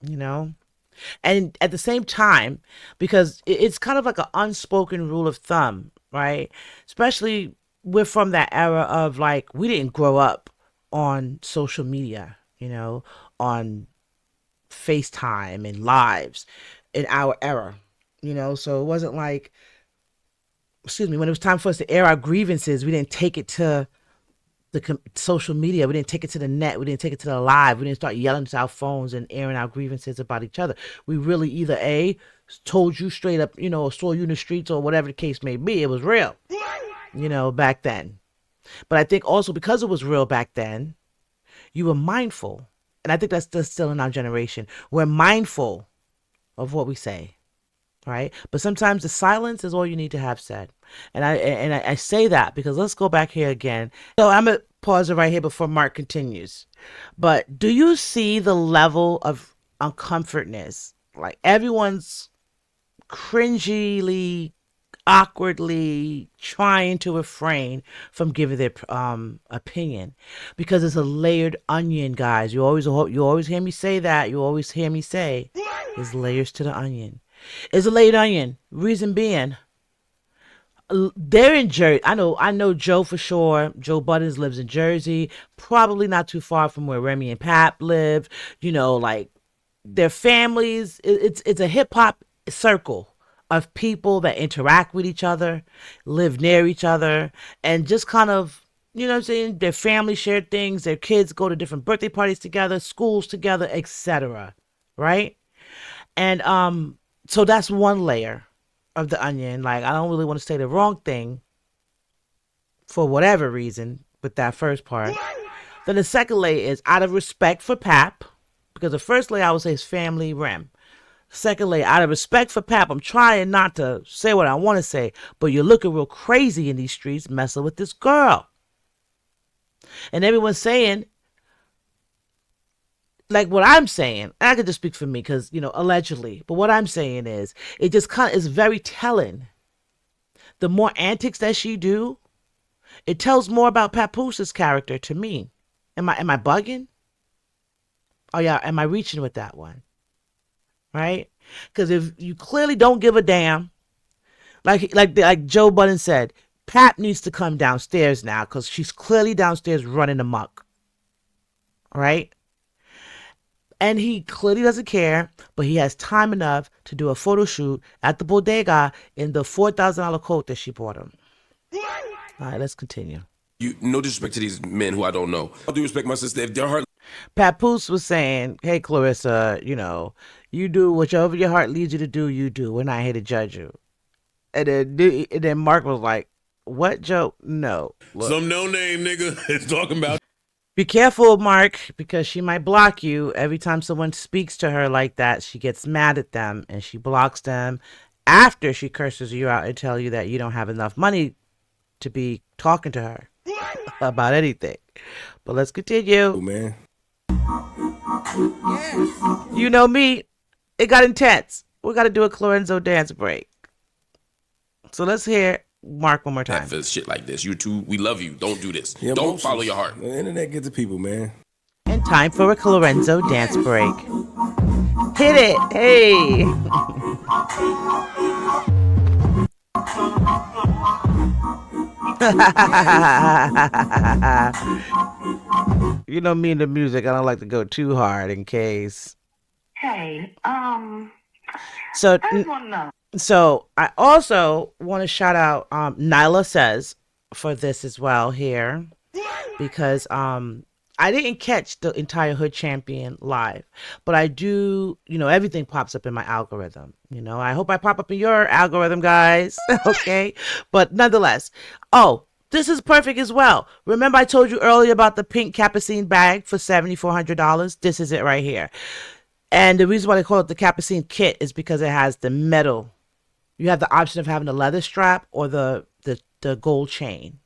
And at the same time, because it's kind of like an unspoken rule of thumb, right? Especially we're from that era of like, we didn't grow up on social media, on FaceTime and lives in our era, so it wasn't like, when it was time for us to air our grievances, we didn't take it to social media. We didn't take it to the net. We didn't take it to the live. We didn't start yelling to our phones and airing our grievances about each other. We really either told you straight up, or saw you in the streets or whatever the case may be. It was real, back then. But I think also because it was real back then, you were mindful. And I think that's still in our generation. We're mindful of what we say, right? But sometimes the silence is all you need to have said. And I say that because let's go back here again. So I'm going to pause it right here before Mark continues. But do you see the level of uncomfortness? Like everyone's cringily, awkwardly trying to refrain from giving their opinion because it's a layered onion, guys. You always hear me say that. You always hear me say there's layers to the onion. It's a layered onion. Reason being, they're in Jersey. I know Joe for sure. Joe Buttons lives in Jersey, probably not too far from where Remy and Pap live. Like their families. It's a hip hop circle of people that interact with each other, live near each other, and just kind of, what I'm saying? Their family share things, their kids go to different birthday parties together, schools together, etc. Right? And so that's one layer of the onion. Like, I don't really want to say the wrong thing for whatever reason with that first part. Then the second layer is out of respect for Pap, because the first layer I would say is family, Rem. Secondly, out of respect for Pap, I'm trying not to say what I want to say, but you're looking real crazy in these streets messing with this girl. And everyone's saying, like what I'm saying, I could just speak for me because, allegedly, but what I'm saying is, it just kind of is very telling. The more antics that she do, it tells more about Papoose's character to me. Am I bugging? Oh yeah, am I reaching with that one? Right? Because if you clearly don't give a damn, like Joe Budden said, Pap needs to come downstairs now because she's clearly downstairs running amok. Right? And he clearly doesn't care, but he has time enough to do a photo shoot at the bodega in the $4,000 coat that she bought him. All right, let's continue. No disrespect to these men who I don't know. I do respect my sister. If their heart. Papoose was saying, hey, Claressa, you do whatever your heart leads you to do, you do. We're not here to judge you. And then Mark was like, what, Joe? No. Look. Some no-name nigga is talking about. Be careful, Mark, because she might block you. Every time someone speaks to her like that, she gets mad at them and she blocks them after she curses you out and tell you that you don't have enough money to be talking to her about anything. But let's continue. Oh, man. Yes. You know me. It got intense. We got to do a Clorenzo dance break. So let's hear Mark one more time. For shit like this. You two, we love you. Don't do this. Yeah, don't follow your heart. The internet gets to people, man. And time for a Clorenzo dance break. Hit it. Hey. You know me and the music, I don't like to go too hard in case. Hey, So I just want to know. So I also want to shout out Nyla Says for this as well here, because I didn't catch the entire Hood Champion live, but I do, everything pops up in my algorithm. I hope I pop up in your algorithm, guys. Okay. But nonetheless, this is perfect as well. Remember I told you earlier about the pink Capucine bag for $7,400? This is it right here. And the reason why they call it the Capucine kit is because it has the metal. You have the option of having the leather strap or the gold chain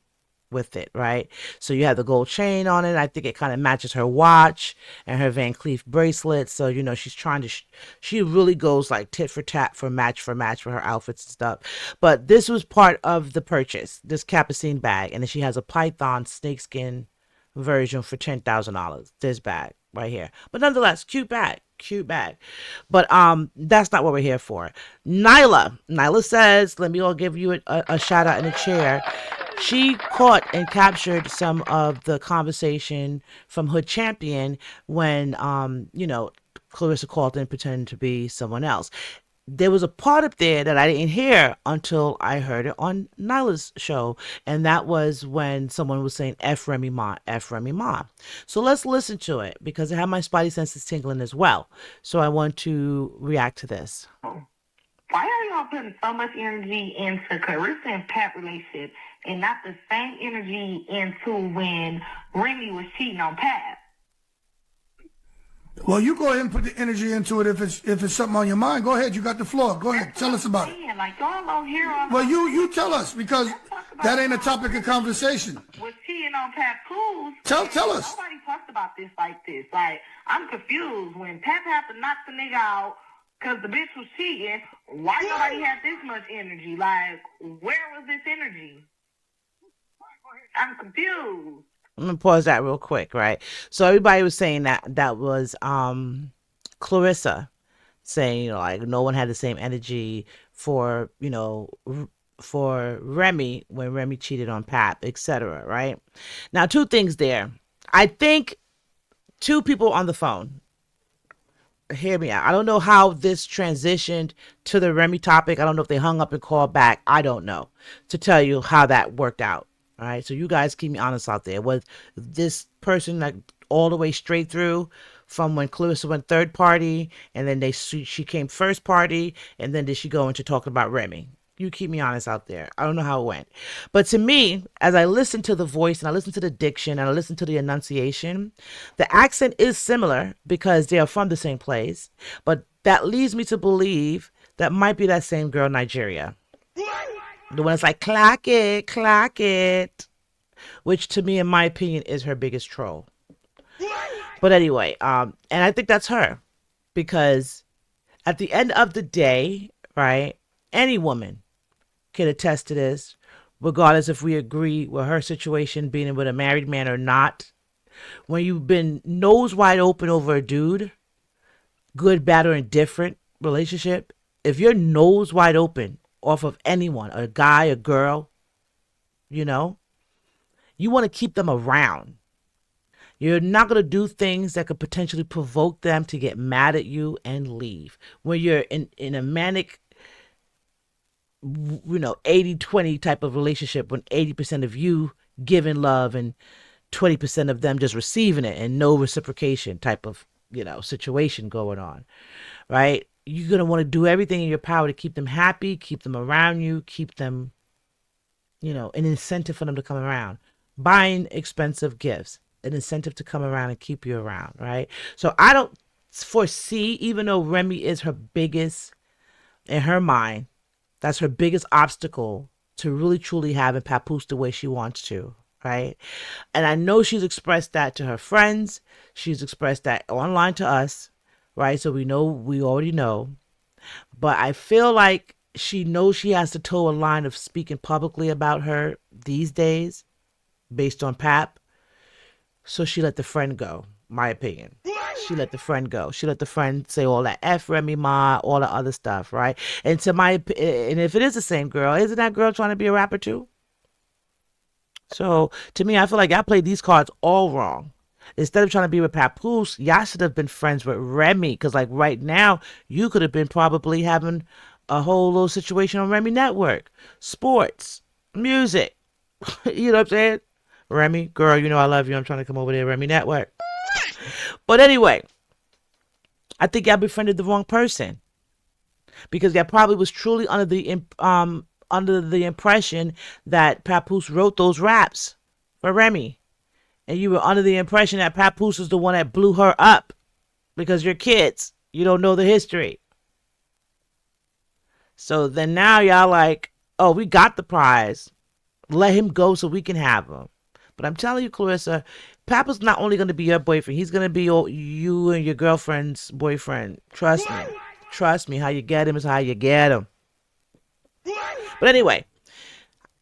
with it, right? So you have the gold chain on it. I think it kind of matches her watch and her Van Cleef bracelet. So, she's trying to, she really goes like tit for tat for match for her outfits and stuff. But this was part of the purchase, this Capucine bag. And then she has a python snakeskin version for $10,000. This bag right here. But nonetheless, cute bag. But that's not what we're here for. Nyla Says, let me all give you a shout out in a chair. She caught and captured some of the conversation from Hood Champion when Claressa called in pretending to be someone else. there was a part up there that I didn't hear until I heard it on Nyla's show. And that was when someone was saying F Remy Ma, F Remy Ma. So let's listen to it because I have my spidey senses tingling as well. So I want to react to this. Why are y'all putting so much energy into Claressa and Pat relationship and not the same energy into when Remy was cheating on Pat? Well, you go ahead and put the energy into it if it's something on your mind. Go ahead, you got the floor. Go ahead, tell us about it. Like y'all don't hear all. Well, you tell us because that ain't a topic of conversation. Was cheating on Papoose. Tell us. Nobody talks about this like this. Like I'm confused when Pat had to knock the nigga out because the bitch was cheating. Why nobody had this much energy? Like where was this energy? I'm confused. I'm gonna pause that real quick, right? So everybody was saying that was Claressa saying, like no one had the same energy for, for Remy when Remy cheated on Pat, etc. Right? Now, two things there. I think two people on the phone. Hear me out. I don't know how this transitioned to the Remy topic. I don't know if they hung up and called back. I don't know to tell you how that worked out. All right, so you guys keep me honest out there. Was this person like all the way straight through from when Claressa went third party, and then she came first party, and then did she go into talking about Remy? You keep me honest out there. I don't know how it went. But to me, as I listen to the voice and I listen to the diction and I listen to the enunciation, the accent is similar because they are from the same place. But that leads me to believe that might be that same girl, Nigeria. The one that's like, clack it, which to me, in my opinion, is her biggest troll. But anyway, and I think that's her because at the end of the day, right, any woman can attest to this, regardless if we agree with her situation being with a married man or not. When you've been nose wide open over a dude, good, bad, or indifferent relationship, if you're nose wide open off of anyone, a guy, a girl, you want to keep them around. You're not going to do things that could potentially provoke them to get mad at you and leave. When you're in a manic, 80-20 type of relationship, when 80% of you giving love and 20% of them just receiving it and no reciprocation type of, situation going on, right? You're going to want to do everything in your power to keep them happy, keep them around you, keep them, an incentive for them to come around. Buying expensive gifts, an incentive to come around and keep you around, right? So I don't foresee, even though Remy is her biggest, in her mind, that's her biggest obstacle to really truly having Papoose the way she wants to, right? And I know she's expressed that to her friends. She's expressed that online to us, right? So we already know. But I feel like she knows she has to toe a line of speaking publicly about her these days based on Pap. So she let the friend go, my opinion. She let the friend go. She let the friend say all that F Remy Ma, all the other stuff, right? And if it is the same girl, isn't that girl trying to be a rapper too? So to me, I feel like y'all played these cards all wrong. Instead of trying to be with Papoose, y'all should have been friends with Remy. Because like right now, you could have been probably having a whole little situation on Remy Network. Sports, music. You know what I'm saying? Remy, girl, I love you. I'm trying to come over there, Remy Network. But anyway, I think y'all befriended the wrong person. Because y'all probably was truly under the impression that Papoose wrote those raps for Remy. And you were under the impression that Papoose was the one that blew her up because you're kids. You don't know the history. So then now y'all like, oh, we got the prize. Let him go so we can have him. But I'm telling you, Claressa, Papa's not only going to be your boyfriend. He's going to be you and your girlfriend's boyfriend. Trust me. Trust me. How you get him is how you get him. But anyway,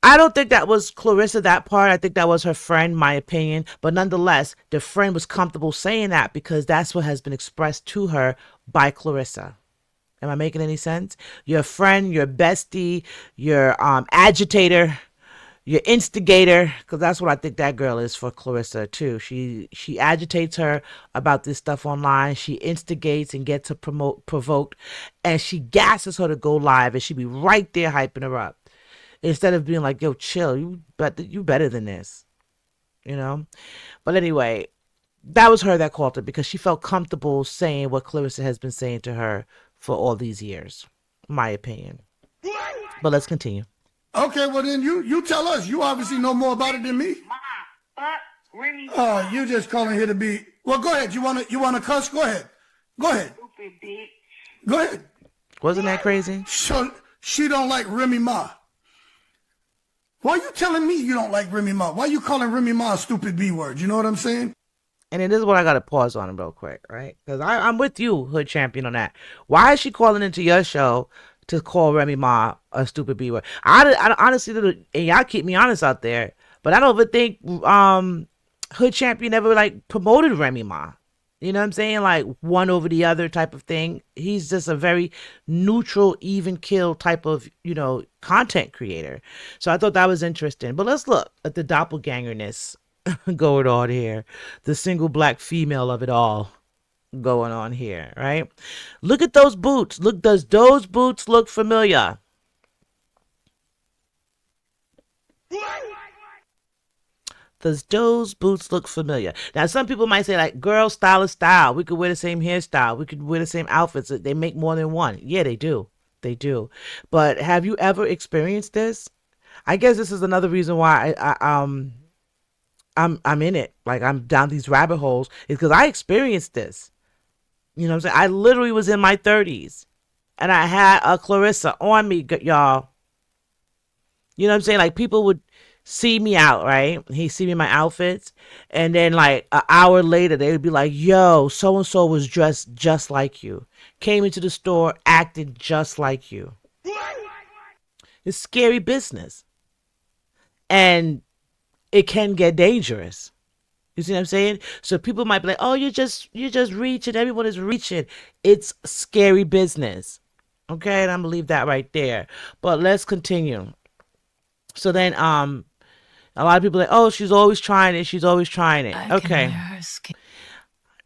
I don't think that was Claressa, that part. I think that was her friend, my opinion. But nonetheless, the friend was comfortable saying that because that's what has been expressed to her by Claressa. Am I making any sense? Your friend, your bestie, your agitator, your instigator, because that's what I think that girl is for Claressa too. She agitates her about this stuff online. She instigates and gets her provoked, and she gasses her to go live, and she be right there hyping her up instead of being like, "Yo, chill, you better than this," you know. But anyway, that was her that called it because she felt comfortable saying what Claressa has been saying to her for all these years. My opinion. But let's continue. Okay, well then you tell us. You obviously know more about it than me. Oh, you just calling here to be. Well, go ahead. You wanna cuss? Go ahead. Go ahead. Go ahead. Wasn't that crazy? So she don't like Remy Ma. Why you telling me you don't like Remy Ma? Why you calling Remy Ma a stupid B word? You know what I'm saying? And it is what I got to pause on real quick, right? Because I'm with you, Hood Champion, on that. Why is she calling into your show to call Remy Ma a stupid B word? I honestly, and y'all keep me honest out there, but I don't even think Hood Champion ever like promoted Remy Ma. You know what I'm saying? Like one over the other type of thing. He's just a very neutral, even kill type of, content creator. So I thought that was interesting. But let's look at the doppelgangerness going on here. The single black female of it all going on here, right? Look at those boots. Look, does those boots look familiar? Does those boots look familiar? Now, some people might say, like, girl, style is style. We could wear the same hairstyle. We could wear the same outfits. They make more than one. Yeah, they do. They do. But have you ever experienced this? I guess this is another reason why I'm in it. Like, I'm down these rabbit holes. Is because I experienced this. You know what I'm saying? I literally was in my 30s. And I had a Claressa on me, y'all. You know what I'm saying? Like, people would see me out, right? He see me in my outfits, and then like an hour later they would be like, yo, so and so was dressed just like you, came into the store acted just like you. It's scary business, and it can get dangerous. You see what I'm saying? So people might be like, oh, you're just reaching, everyone is reaching. It's scary business. Okay, and I'm gonna leave that right there, but let's continue. So then a lot of people are like, oh, she's always trying it. She's always trying it. Okay.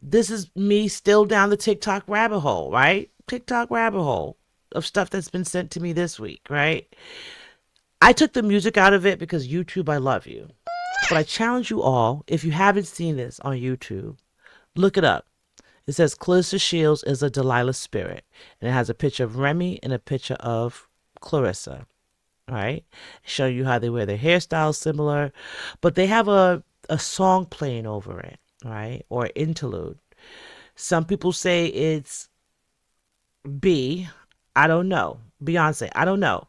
This is me still down the TikTok rabbit hole, right? TikTok rabbit hole of stuff that's been sent to me this week, right? I took the music out of it because YouTube, I love you. But I challenge you all, if you haven't seen this on YouTube, look it up. It says Claressa Shields is a Delilah spirit. And it has a picture of Remy and a picture of Claressa. Right, show you how they wear their hairstyles similar, but they have a song playing over it, right, or interlude. Some people say it's B, I don't know, Beyonce, I don't know,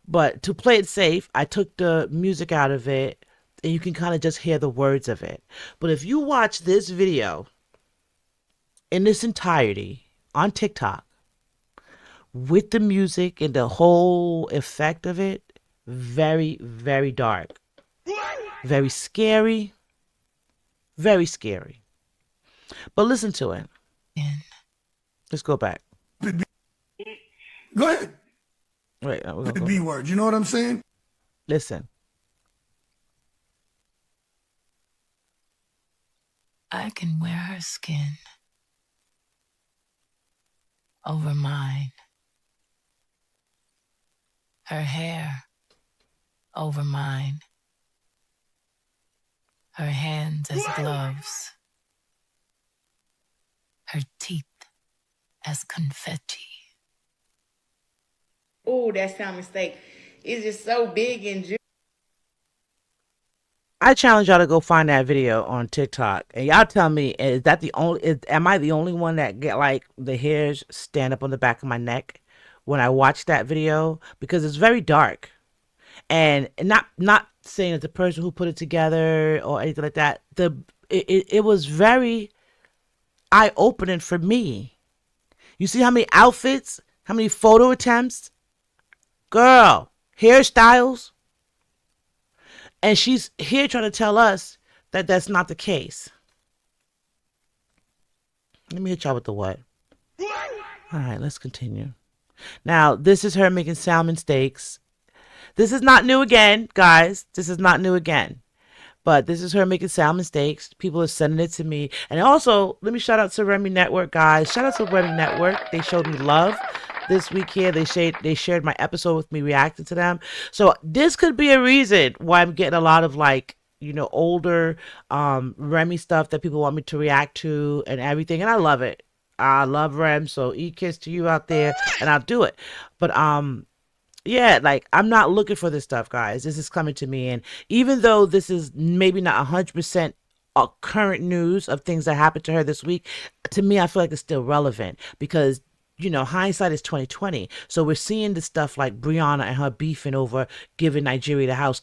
but to play it safe, I took the music out of it, and you can kind of just hear the words of it. But if you watch this video in its entirety on TikTok, with the music and the whole effect of it, very, very dark. Very scary. Very scary. But listen to it. Let's go back. Go ahead. Wait, the B word. You know what I'm saying? Listen. I can wear her skin over mine. Her hair over mine. Her hands as gloves. Her teeth as confetti. Oh, that sound mistake. It's just so big and juicy. I challenge y'all to go find that video on TikTok, and y'all tell me, is that the only? Am I the only one that get like the hairs stand up on the back of my neck when I watch that video? Because it's very dark, and not saying that the person who put it together or anything like that. It was very eye opening for me. You see how many outfits, how many photo attempts, girl, hairstyles. And she's here trying to tell us that that's not the case. Let me hit y'all with the what. All right, let's continue. Now, this is her making salmon steaks. This is not new again, guys. This is not new again. But this is her making sound mistakes. People are sending it to me. And also, let me shout out to Remy Network, guys. Shout out to Remy Network. They showed me love this week here. They shared my episode with me reacting to them. So this could be a reason why I'm getting a lot of like, older Remy stuff that people want me to react to and everything. And I love it. I love Rem. So kiss to you out there, and I'll do it. But yeah, like I'm not looking for this stuff, guys. This is coming to me, and even though this is maybe not 100% current news of things that happened to her this week, to me, I feel like it's still relevant because hindsight is 2020. So we're seeing the stuff like Brianna and her beefing over giving Nigeria the house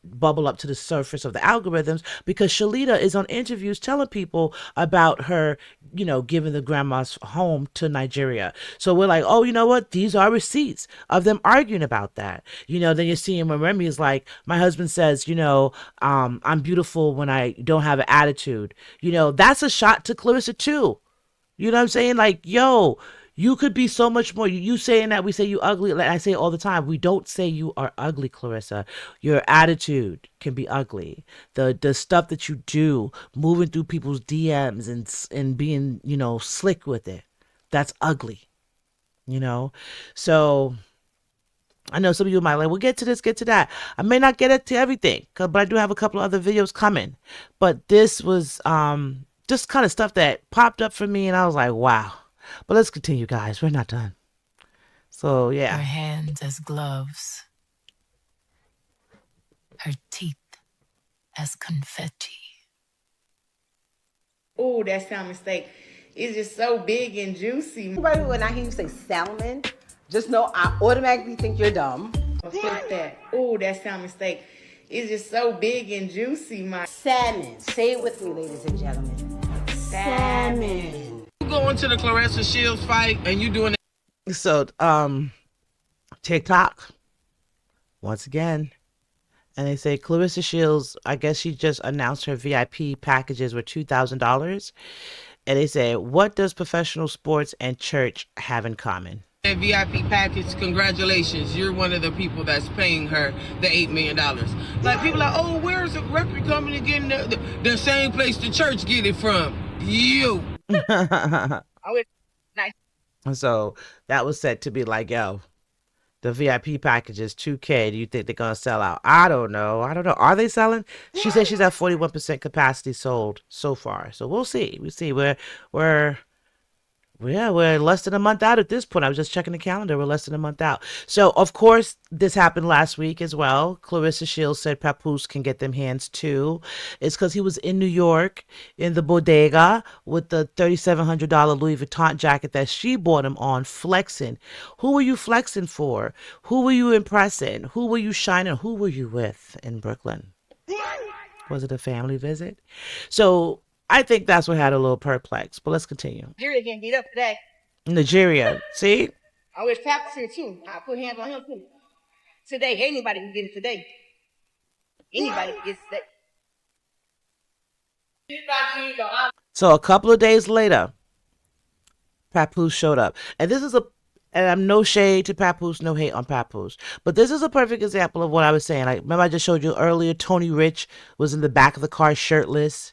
bubble up to the surface of the algorithms because Shalita is on interviews telling people about her, giving the grandma's home to Nigeria. So we're like, oh, you know what? These are receipts of them arguing about that. Then you're seeing when Remy is like, my husband says, I'm beautiful when I don't have an attitude. That's a shot to Claressa too. You know what I'm saying? Like, yo, you could be so much more. You saying that we say you ugly. Like I say all the time, we don't say you are ugly, Claressa. Your attitude can be ugly. The stuff that you do, moving through people's DMs and being, slick with it, that's ugly. So I know some of you might like, we'll get to this, get to that. I may not get it to everything, but I do have a couple of other videos coming. But this was just kind of stuff that popped up for me, and I was like, wow. But let's continue, guys. We're not done. So, yeah. Her hands as gloves. Her teeth as confetti. Oh, that salmon steak is just so big and juicy. Everybody, when I hear you say salmon, just know I automatically think you're dumb. What's that? Oh, that salmon steak is just so big and juicy. My salmon. Say it with me, ladies and gentlemen. Salmon. You go into the Claressa Shields fight and you doing that. So, TikTok, once again. And they say Claressa Shields, I guess she just announced her VIP packages were $2,000. And they say, what does professional sports and church have in common? That VIP package, congratulations. You're one of the people that's paying her the $8 million. Like, people are like, oh, where's the record company getting the same place the church get it from? You. So that was said to be like, yo, the VIP package is $2K. Do you think they're going to sell out? I don't know. Are they selling? She said she's at 41% capacity sold so far. So we'll see. We're less than a month out at this point. I was just checking the calendar. We're less than a month out. So, of course, this happened last week as well. Claressa Shields said Papoose can get them hands too. It's because he was in New York in the bodega with the $3,700 Louis Vuitton jacket that she bought him on, flexing. Who were you flexing for? Who were you impressing? Who were you shining? Who were you with in Brooklyn? Was it a family visit? So I think that's what had a little perplexed, but let's continue. Nigeria getting beat up today. Nigeria, see? I wish Papoose here too. I put hands on him too. Today, anybody can get it today. Anybody can get it today. So a couple of days later, Papoose showed up. And I'm no shade to Papoose, no hate on Papoose. But this is a perfect example of what I was saying. Like, remember I just showed you earlier, Tony Rich was in the back of the car shirtless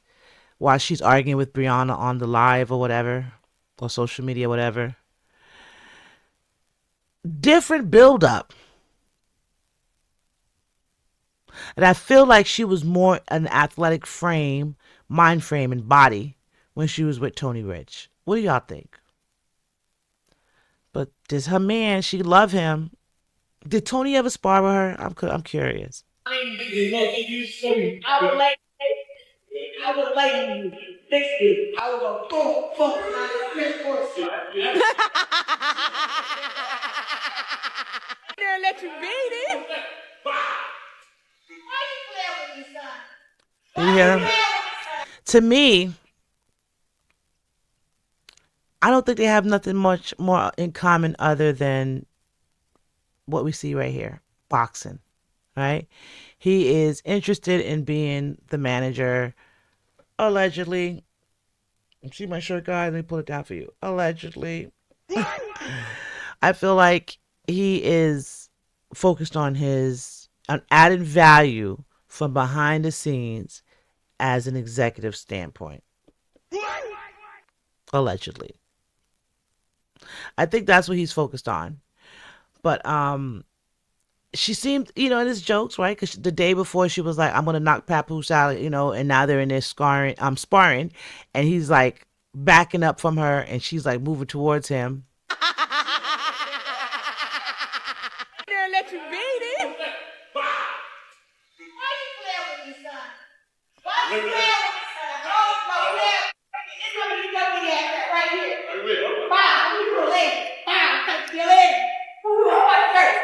while she's arguing with Brianna on the live or whatever, or social media, whatever. Different build-up. And I feel like she was more an athletic frame, mind frame, and body when she was with Tony Rich. What do y'all think? But this her man, she love him. Did Tony ever spar with her? I'm curious. I was like, fix it. I was going, boom, boom. There and let you beat it. Did you hear him? To me, I don't think they have nothing much more in common other than what we see right here, boxing, right? He is interested in being the manager, allegedly. See my shirt, guys? Let me pull it down for you. Allegedly. I feel like he is focused on his on added value from behind the scenes as an executive standpoint. Allegedly. I think that's what he's focused on. But she seemed, in his jokes, right? Because the day before she was like, "I'm gonna knock Papoose out," and now they're in there sparring, and he's like backing up from her, and she's like moving towards him. There, let you beat it. Why you playing with me, son? Why you playing with me, son? It's gonna be double that right here. Wow, you put a leg. Wow, touch your leg. What first?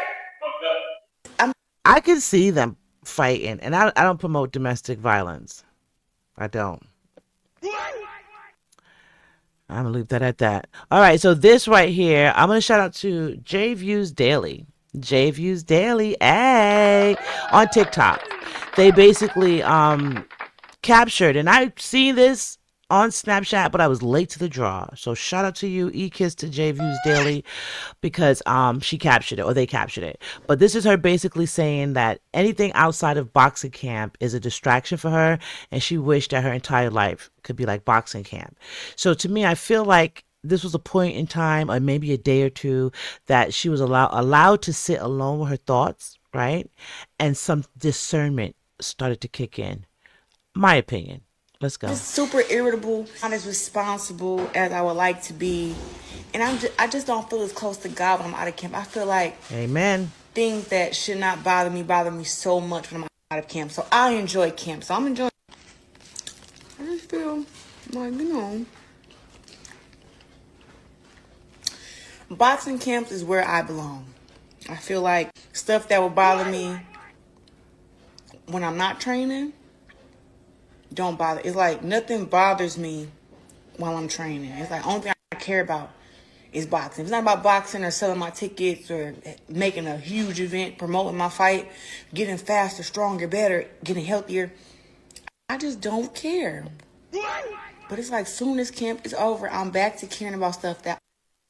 I can see them fighting, and I don't promote domestic violence. I don't. I'm gonna leave that at that. All right, so this right here, I'm gonna shout out to J Views Daily. J Views Daily, hey, on TikTok. They basically captured, and I've seen this on Snapchat, but I was late to the draw. So shout out to you, E-Kiss to J Views Daily, because she captured it, or they captured it. But this is her basically saying that anything outside of boxing camp is a distraction for her, and she wished that her entire life could be like boxing camp. So to me, I feel like this was a point in time, or maybe a day or two, that she was allowed to sit alone with her thoughts, right? And some discernment started to kick in. My opinion. Let's go. Just super irritable, not as responsible as I would like to be, and I just don't feel as close to God when I'm out of camp. I feel like Amen. Things that should not bother me so much when I'm out of camp. So I enjoy camp. So I'm enjoying. I just feel like boxing camps is where I belong. I feel like stuff that would bother me when I'm not training don't bother. It's like nothing bothers me while I'm training. It's like only thing I care about is boxing. It's not about boxing or selling my tickets or making a huge event, promoting my fight, getting faster, stronger, better, getting healthier. I just don't care. But it's like soon as camp is over, I'm back to caring about stuff that.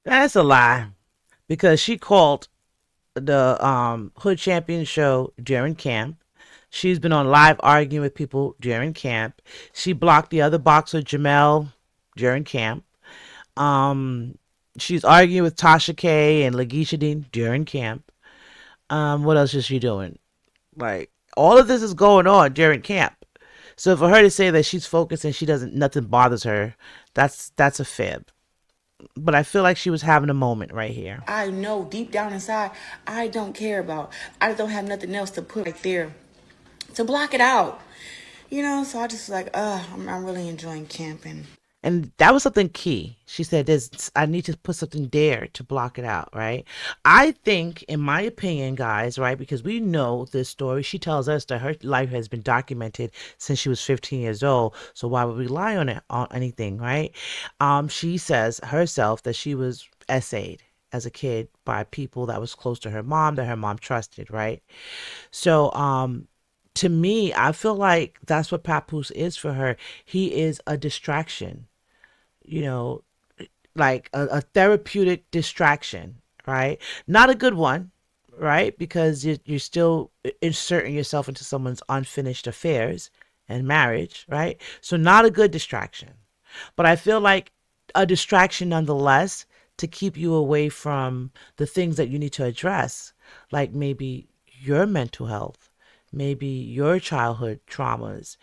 That's a lie, because she called the Hood Champion show during camp. She's been on live arguing with people during camp. She blocked the other boxer, Jamel, during camp. She's arguing with Tasha K and Lagisha Dean during camp. What else is she doing? Like, all of this is going on during camp. So for her to say that she's focused and nothing bothers her, that's a fib. But I feel like she was having a moment right here. I know deep down inside, I don't care about. I don't have nothing else to put right there to block it out, so I just like, I'm really enjoying camping. And that was something key. She said, I need to put something there to block it out, right? I think, in my opinion, guys, right, because we know this story, she tells us that her life has been documented since she was 15 years old. So why would we lie on anything, right? She says herself that she was essayed as a kid by people that was close to her mom, that her mom trusted, right? So, to me, I feel like that's what Papoose is for her. He is a distraction, like a therapeutic distraction, right? Not a good one, right? Because you're still inserting yourself into someone's unfinished affairs and marriage, right? So not a good distraction. But I feel like a distraction nonetheless to keep you away from the things that you need to address, like maybe your mental health, maybe your childhood traumas,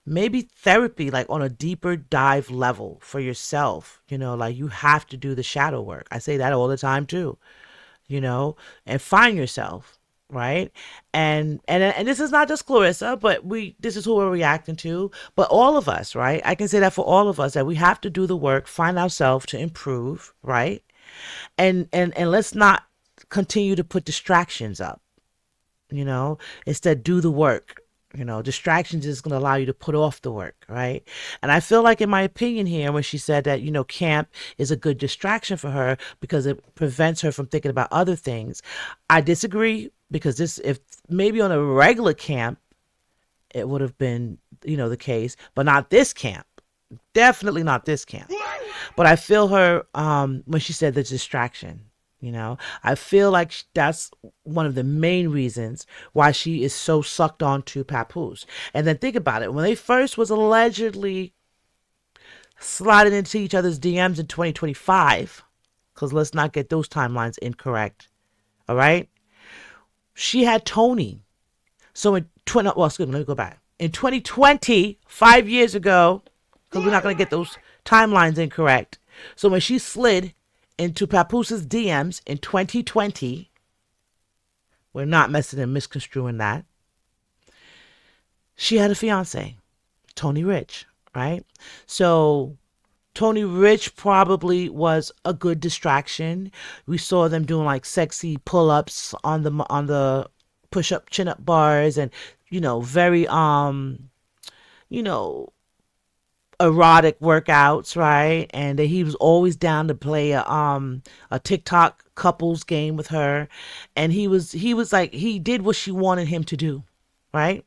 maybe therapy, like on a deeper dive level for yourself. Like you have to do the shadow work. I say that all the time too, and find yourself, right? And this is not just Claressa, but this is who we're reacting to, but all of us, right? I can say that for all of us, that we have to do the work, find ourselves to improve, right? And let's not continue to put distractions up. Instead, do the work. Distractions is going to allow you to put off the work, right? And I feel like, in my opinion here, when she said that, camp is a good distraction for her because it prevents her from thinking about other things, I disagree, because if maybe on a regular camp, it would have been, the case, but not this camp. Definitely not this camp. But I feel her when she said the distraction, You know, I feel like that's one of the main reasons why she is so sucked on to Papoose. And then think about it. When they first was allegedly sliding into each other's DMs in 2025, because let's not get those timelines incorrect. All right. She had Tony. So in excuse me, let me go back. In 2020, 5 years ago, because we're not going to get those timelines incorrect. So when she slid into Papoose's DMs in 2020, we're not messing and misconstruing that. She had a fiance, Tony Rich, right? So Tony Rich probably was a good distraction. We saw them doing like sexy pull-ups on the push-up chin-up bars, and very erotic workouts, right? And he was always down to play a TikTok couples game with her, and he was like, he did what she wanted him to do, right?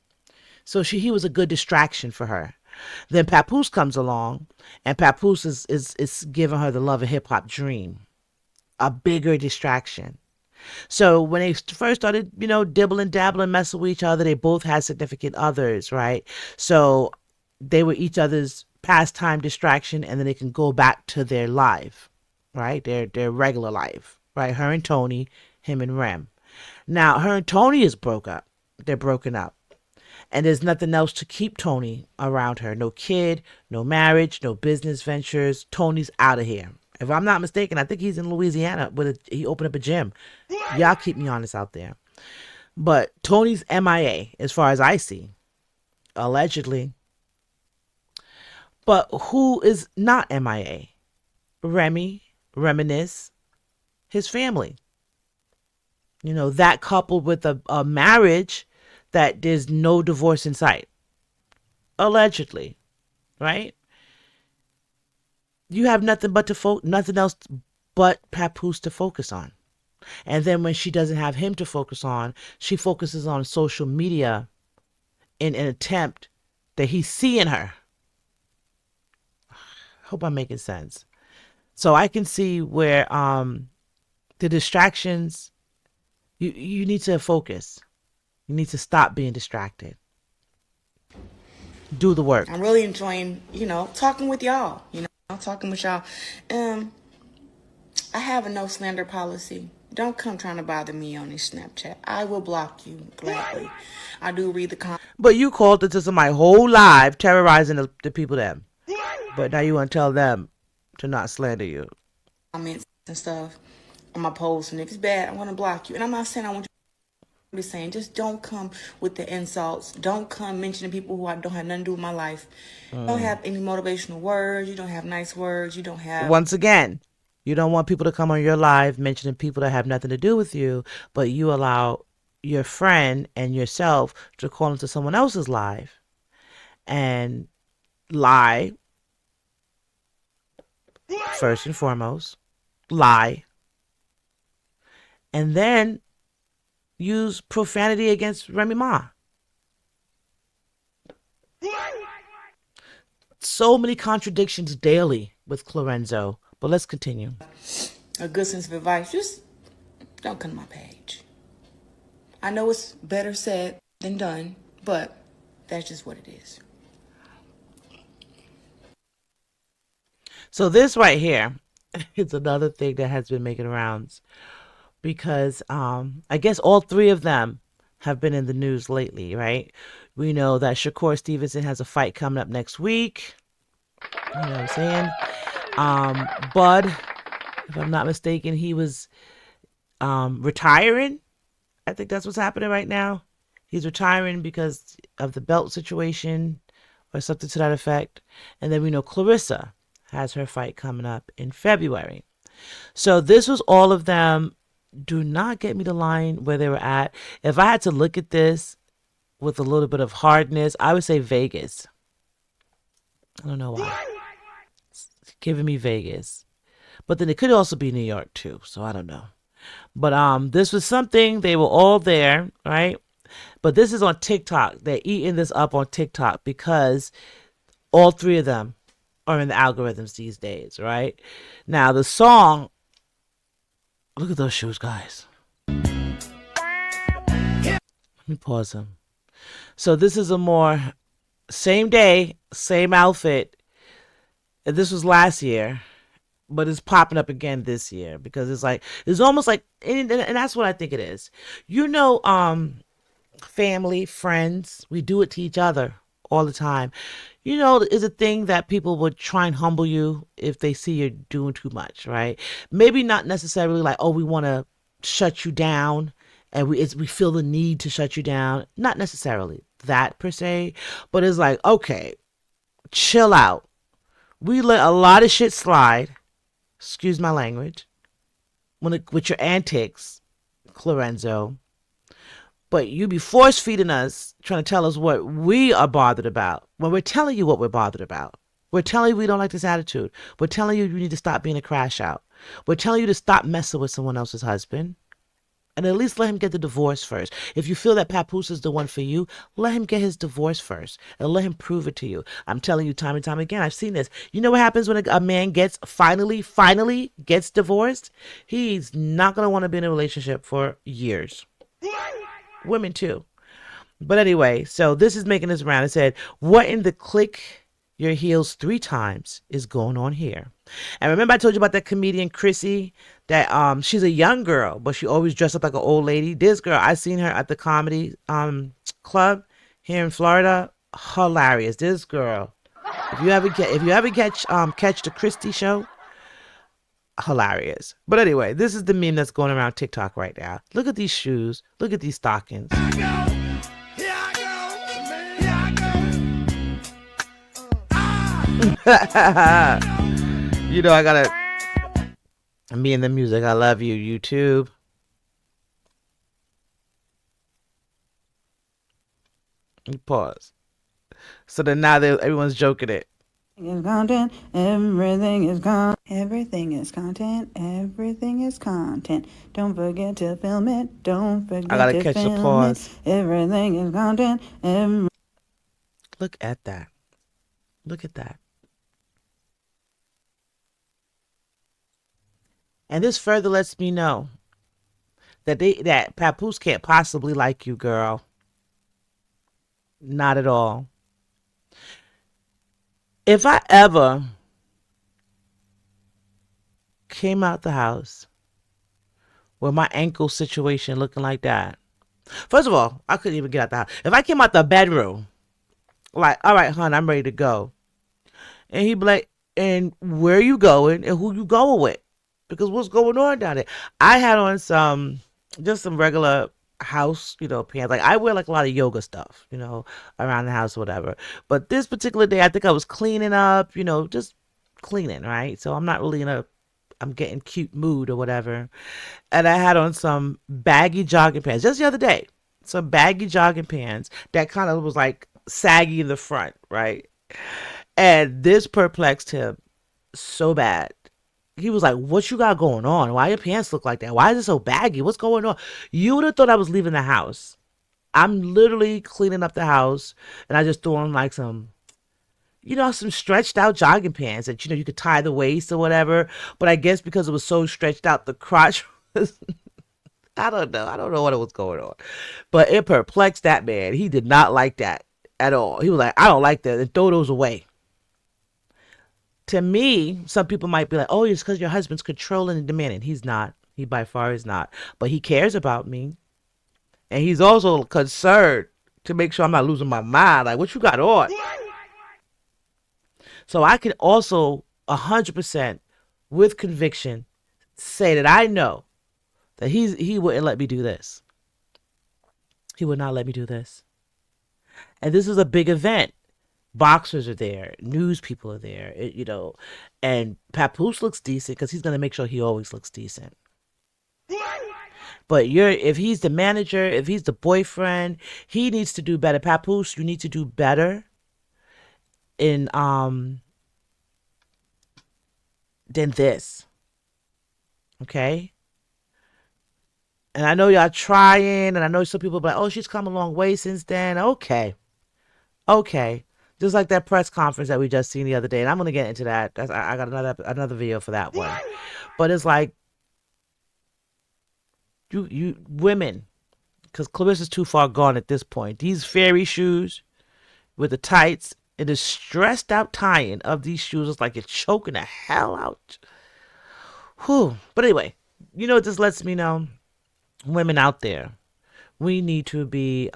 So he was a good distraction for her. Then Papoose comes along, and Papoose is giving her the love of hip hop dream, a bigger distraction. So when they first started, dibbling, dabbling, messing with each other, they both had significant others, right? So they were each other's pastime distraction, and then they can go back to their life, right? Their regular life, right? Her and Tony, him and Rem. Now, her and Tony is broke up. They're broken up. And there's nothing else to keep Tony around her. No kid, no marriage, no business ventures. Tony's out of here. If I'm not mistaken, I think he's in Louisiana. He opened up a gym. Y'all keep me honest out there. But Tony's MIA, as far as I see, allegedly. But who is not MIA? Remy, Reminisce, his family. That coupled with a marriage that there's no divorce in sight. Allegedly, right? You have nothing else but Papoose to focus on. And then when she doesn't have him to focus on, she focuses on social media in an attempt that he's seeing her. Hope I'm making sense. So I can see where the distractions, you need to focus. You need to stop being distracted. Do the work. I'm really enjoying, talking with y'all. Talking with y'all. I have a no slander policy. Don't come trying to bother me on this Snapchat. I will block you gladly. I do read the comments. But you called into somebody whole live terrorizing the people there. But now you want to tell them to not slander you. Comments and stuff on my posts, and if it's bad, I'm going to block you. And I'm not saying I want you. I'm just saying, just don't come with the insults. Don't come mentioning people who I don't have nothing to do with my life. You don't have any motivational words. You don't have nice words. You don't have... Once again, you don't want people to come on your live mentioning people that have nothing to do with you, but you allow your friend and yourself to call into someone else's live and lie. First and foremost, lie. And then use profanity against Remy Ma. So many contradictions daily with Clorenzo. But let's continue. A good sense of advice. Just don't come to my page. I know it's better said than done, but that's just what it is. So this right here is another thing that has been making rounds. Because I guess all three of them have been in the news lately, right? We know that Shakur Stevenson has a fight coming up next week. You know what I'm saying? Bud, if I'm not mistaken, he was retiring. I think that's what's happening right now. He's retiring because of the belt situation or something to that effect. And then we know Claressa has her fight coming up in February. So this was all of them. Do not get me the line where they were at. If I had to look at this with a little bit of hardness, I would say Vegas. I don't know why. It's giving me Vegas. But then it could also be New York too, so I don't know. But this was something, they were all there, right? But this is on TikTok. They're eating this up on TikTok because all three of them are in the algorithms these days, right? Now, the song Look at those shoes, guys. Let me pause them. So this is a more same day, same outfit. This was last year, but it's popping up again this year because it's almost like, and that's what I think it is. Family, friends, we do it to each other all the time. Is a thing that people would try and humble you if they see you're doing too much, right? Maybe not necessarily like, oh, we want to shut you down and we feel the need to shut you down. Not necessarily that per se, but it's like, okay, chill out. We let a lot of shit slide, excuse my language, with your antics, Clarenzo. But you be force feeding us, trying to tell us what we are bothered about. When we're telling you what we're bothered about. We're telling you we don't like this attitude. We're telling you you need to stop being a crash out. We're telling you to stop messing with someone else's husband. And at least let him get the divorce first. If you feel that Papoose is the one for you, let him get his divorce first. And let him prove it to you. I'm telling you time and time again, I've seen this. You know what happens when a man gets finally gets divorced? He's not going to want to be in a relationship for years. Women too. But anyway, so this is making this round. It said, what in the click your heels 3 times is going on here? And remember I told you about that comedian Chrissy, that she's a young girl, but she always dressed up like an old lady. This girl, I seen her at the comedy club here in Florida. Hilarious. This girl. If you ever catch the Christie show, hilarious. But anyway, this is the meme that's going around TikTok right now. Look at these shoes. Look at these stockings. I gotta. Me and the music. I love you, YouTube. Pause. So then now everyone's joking it. Is content, everything is everything is content, everything is content. Don't forget to film it. Don't forget I gotta to catch the film pause. it. Everything is content. Look at that. Look at that. And this further lets me know that Papoose can't possibly like you, girl. Not at all. If I ever came out the house with my ankle situation looking like that, first of all, I couldn't even get out the house. If I came out the bedroom, like, all right, hon, I'm ready to go. And he'd be like, and where are you going and who you going with? Because what's going on down there? I had on just some regular house, pants. Like I wear like a lot of yoga stuff, around the house or whatever. But this particular day, I think I was cleaning up, just cleaning, right? So I'm not really I'm getting cute mood or whatever. And I had on some baggy jogging pants just the other day. Some baggy jogging pants that kind of was like saggy in the front, right? And this perplexed him so bad. He was like, what you got going on? Why your pants look like that? Why is it so baggy? What's going on? You would have thought I was leaving the house. I'm literally cleaning up the house, and I just threw on like some stretched out jogging pants that, you could tie the waist or whatever. But I guess because it was so stretched out, the crotch was, I don't know. I don't know what was going on. But it perplexed that man. He did not like that at all. He was like, I don't like that. And throw those away. To me, some people might be like, oh, it's because your husband's controlling and demanding. He's not. He by far is not. But he cares about me. And he's also concerned to make sure I'm not losing my mind. Like, what you got on? So I can also 100% with conviction say that I know that he wouldn't let me do this. He would not let me do this. And this is a big event. Boxers are there, news people are there, and Papoose looks decent because he's going to make sure he always looks decent. But if he's the manager, if he's the boyfriend, he needs to do better. Papoose, you need to do better in than this. Okay? And I know y'all trying, and I know some people be like, oh, she's come a long way since then. Okay. Just like that press conference that we just seen the other day. And I'm going to get into that. I got another video for that one. But it's like, You women, because Clarissa's too far gone at this point. These fairy shoes with the tights and the stressed out tying of these shoes is like you're choking the hell out. Whew. But anyway, you know what this lets me know? Women out there, we need to be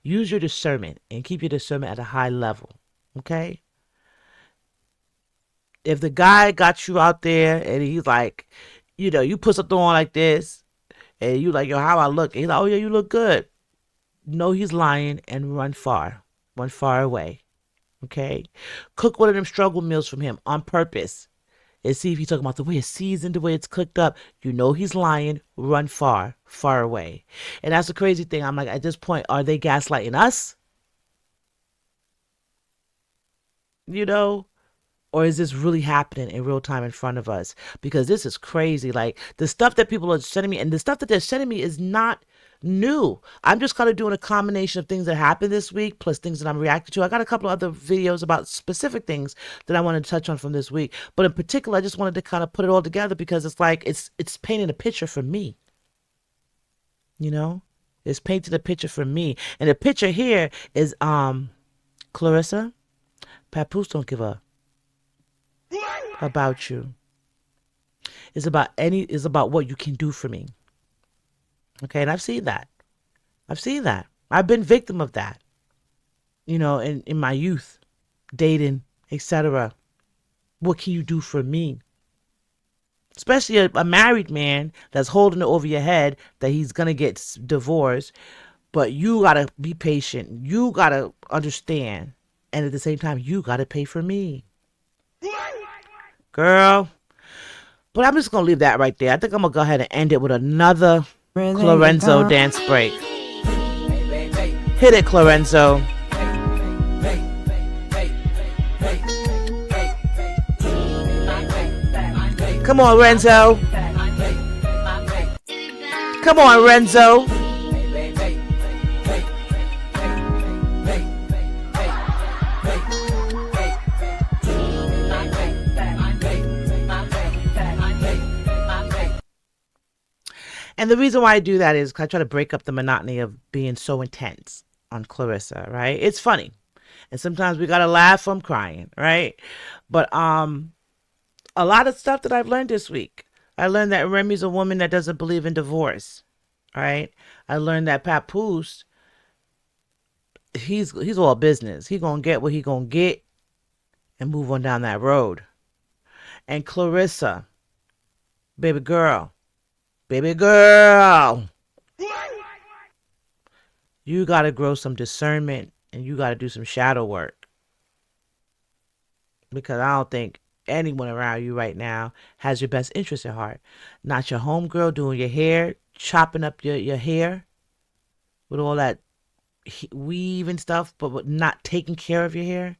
use your discernment and keep your discernment at a high level. Okay? If the guy got you out there and he's like, you know, you put something on like this and you like, yo, how I look? And he's like, oh yeah, you look good. Know he's lying and run far away. Okay? Cook one of them struggle meals from him on purpose and see if he's talking about the way it's seasoned, the way it's cooked up. You know he's lying. Run far away. And that's the crazy thing. I'm like, at this point, are they gaslighting us? You know? Or is this really happening in real time in front of us? Because this is crazy. Like, the stuff that people are sending me, and the stuff that they're sending me is not new. I'm just kind of doing a combination of things that happened this week, plus things that I'm reacting to. I got a couple of other videos about specific things that I wanted to touch on from this week. But in particular, I just wanted to kind of put it all together because it's like, it's painting a picture for me. You know? It's painting a picture for me. And the picture here is, Claressa, Papoose don't give a about you. It's about what you can do for me. Okay, and I've seen that. I've been victim of that. You know, in my youth, dating, etc. What can you do for me? Especially a married man that's holding it over your head that he's gonna get divorced, but you gotta be patient. You gotta understand, and at the same time, you gotta pay for me. Girl. But I'm just going to leave that right there. I think I'm going to go ahead and end it with another Claressa dance break. Hit it, Claressa. Come on, Renzo. Come on, Renzo. And the reason why I do that is because I try to break up the monotony of being so intense on Claressa, right? It's funny. And sometimes we got to laugh from crying, right? But a lot of stuff that I've learned this week. I learned that Remy's a woman that doesn't believe in divorce, right? I learned that Papoose, he's all business. He going to get what he going to get and move on down that road. And Claressa, baby girl, you got to grow some discernment and you got to do some shadow work. Because I don't think anyone around you right now has your best interest at heart. Not your homegirl doing your hair, chopping up your hair with all that weave and stuff, but not taking care of your hair.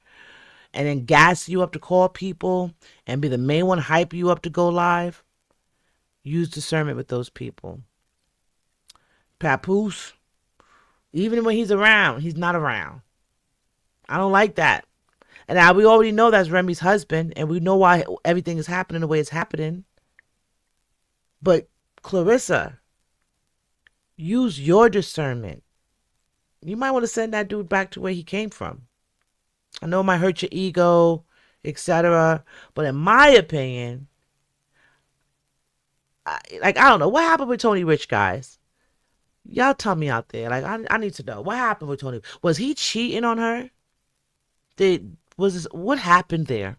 And then gas you up to call people and be the main one hype you up to go live. Use discernment with those people. Papoose, even when he's around, he's not around. I don't like that. And now we already know that's Remy's husband, and we know why everything is happening the way it's happening. But Claressa, use your discernment. You might want to send that dude back to where he came from. I know it might hurt your ego, etc. But in my opinion, I don't know. What happened with Tony Rich, guys? Y'all tell me out there. Like, I need to know. What happened with Tony? Was he cheating on her? What happened there?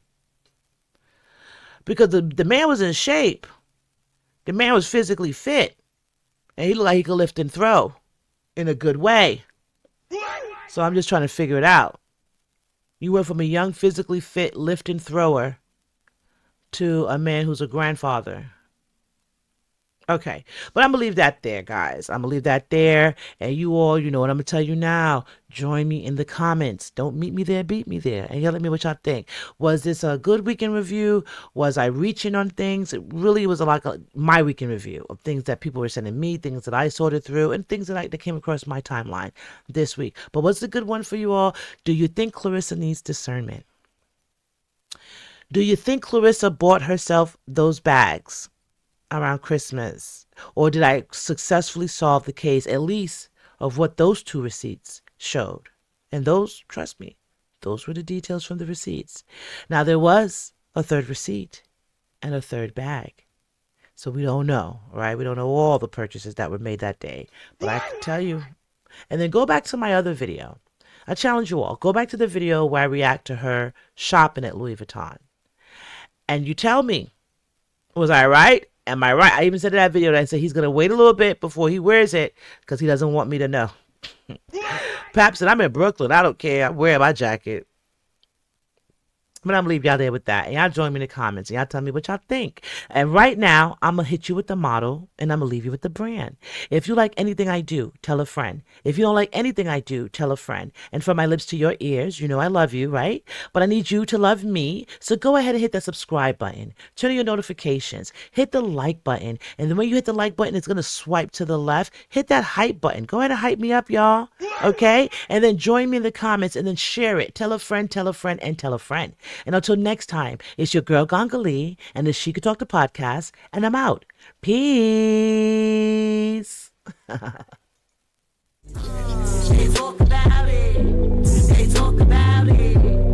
Because the man was in shape. The man was physically fit. And he looked like he could lift and throw in a good way. So I'm just trying to figure it out. You went from a young, physically fit lift and thrower to a man who's a grandfather. Okay, but I'm going to leave that there, guys. I'm going to leave that there. And you all, you know what I'm going to tell you now. Join me in the comments. Don't meet me there, beat me there. And yell at me what y'all think. Was this a good weekend review? Was I reaching on things? It really was like my weekend review of things that people were sending me, things that I sorted through, and things that came across my timeline this week. But what's a good one for you all? Do you think Claressa needs discernment? Do you think Claressa bought herself those bags around Christmas Or did I successfully solve the case, at least of what those 2 receipts showed? And those, trust me, those were the details from the receipts. Now, there was a 3rd receipt and a 3rd bag. So we don't know, right? We don't know all the purchases that were made that day. But I can tell you. And then go back to my other video. I challenge you all. Go back to the video where I react to her shopping at Louis Vuitton. And you tell me, was I right? Am I right? I even said in that video that I said he's going to wait a little bit before he wears it because he doesn't want me to know. Pap said, I'm in Brooklyn. I don't care. I'm wearing my jacket. But I'm going to leave y'all there with that. And y'all join me in the comments. And y'all tell me what y'all think. And right now, I'm going to hit you with the model. And I'm going to leave you with the brand. If you like anything I do, tell a friend. If you don't like anything I do, tell a friend. And from my lips to your ears, you know I love you, right? But I need you to love me. So go ahead and hit that subscribe button. Turn on your notifications. Hit the like button. And then when you hit the like button, it's going to swipe to the left. Hit that hype button. Go ahead and hype me up, y'all. Okay? And then join me in the comments and then share it. Tell a friend, and tell a friend. And until next time, it's your girl Gongali and the She Could Talk the podcast, and I'm out. Peace. They talk about it. They talk about it.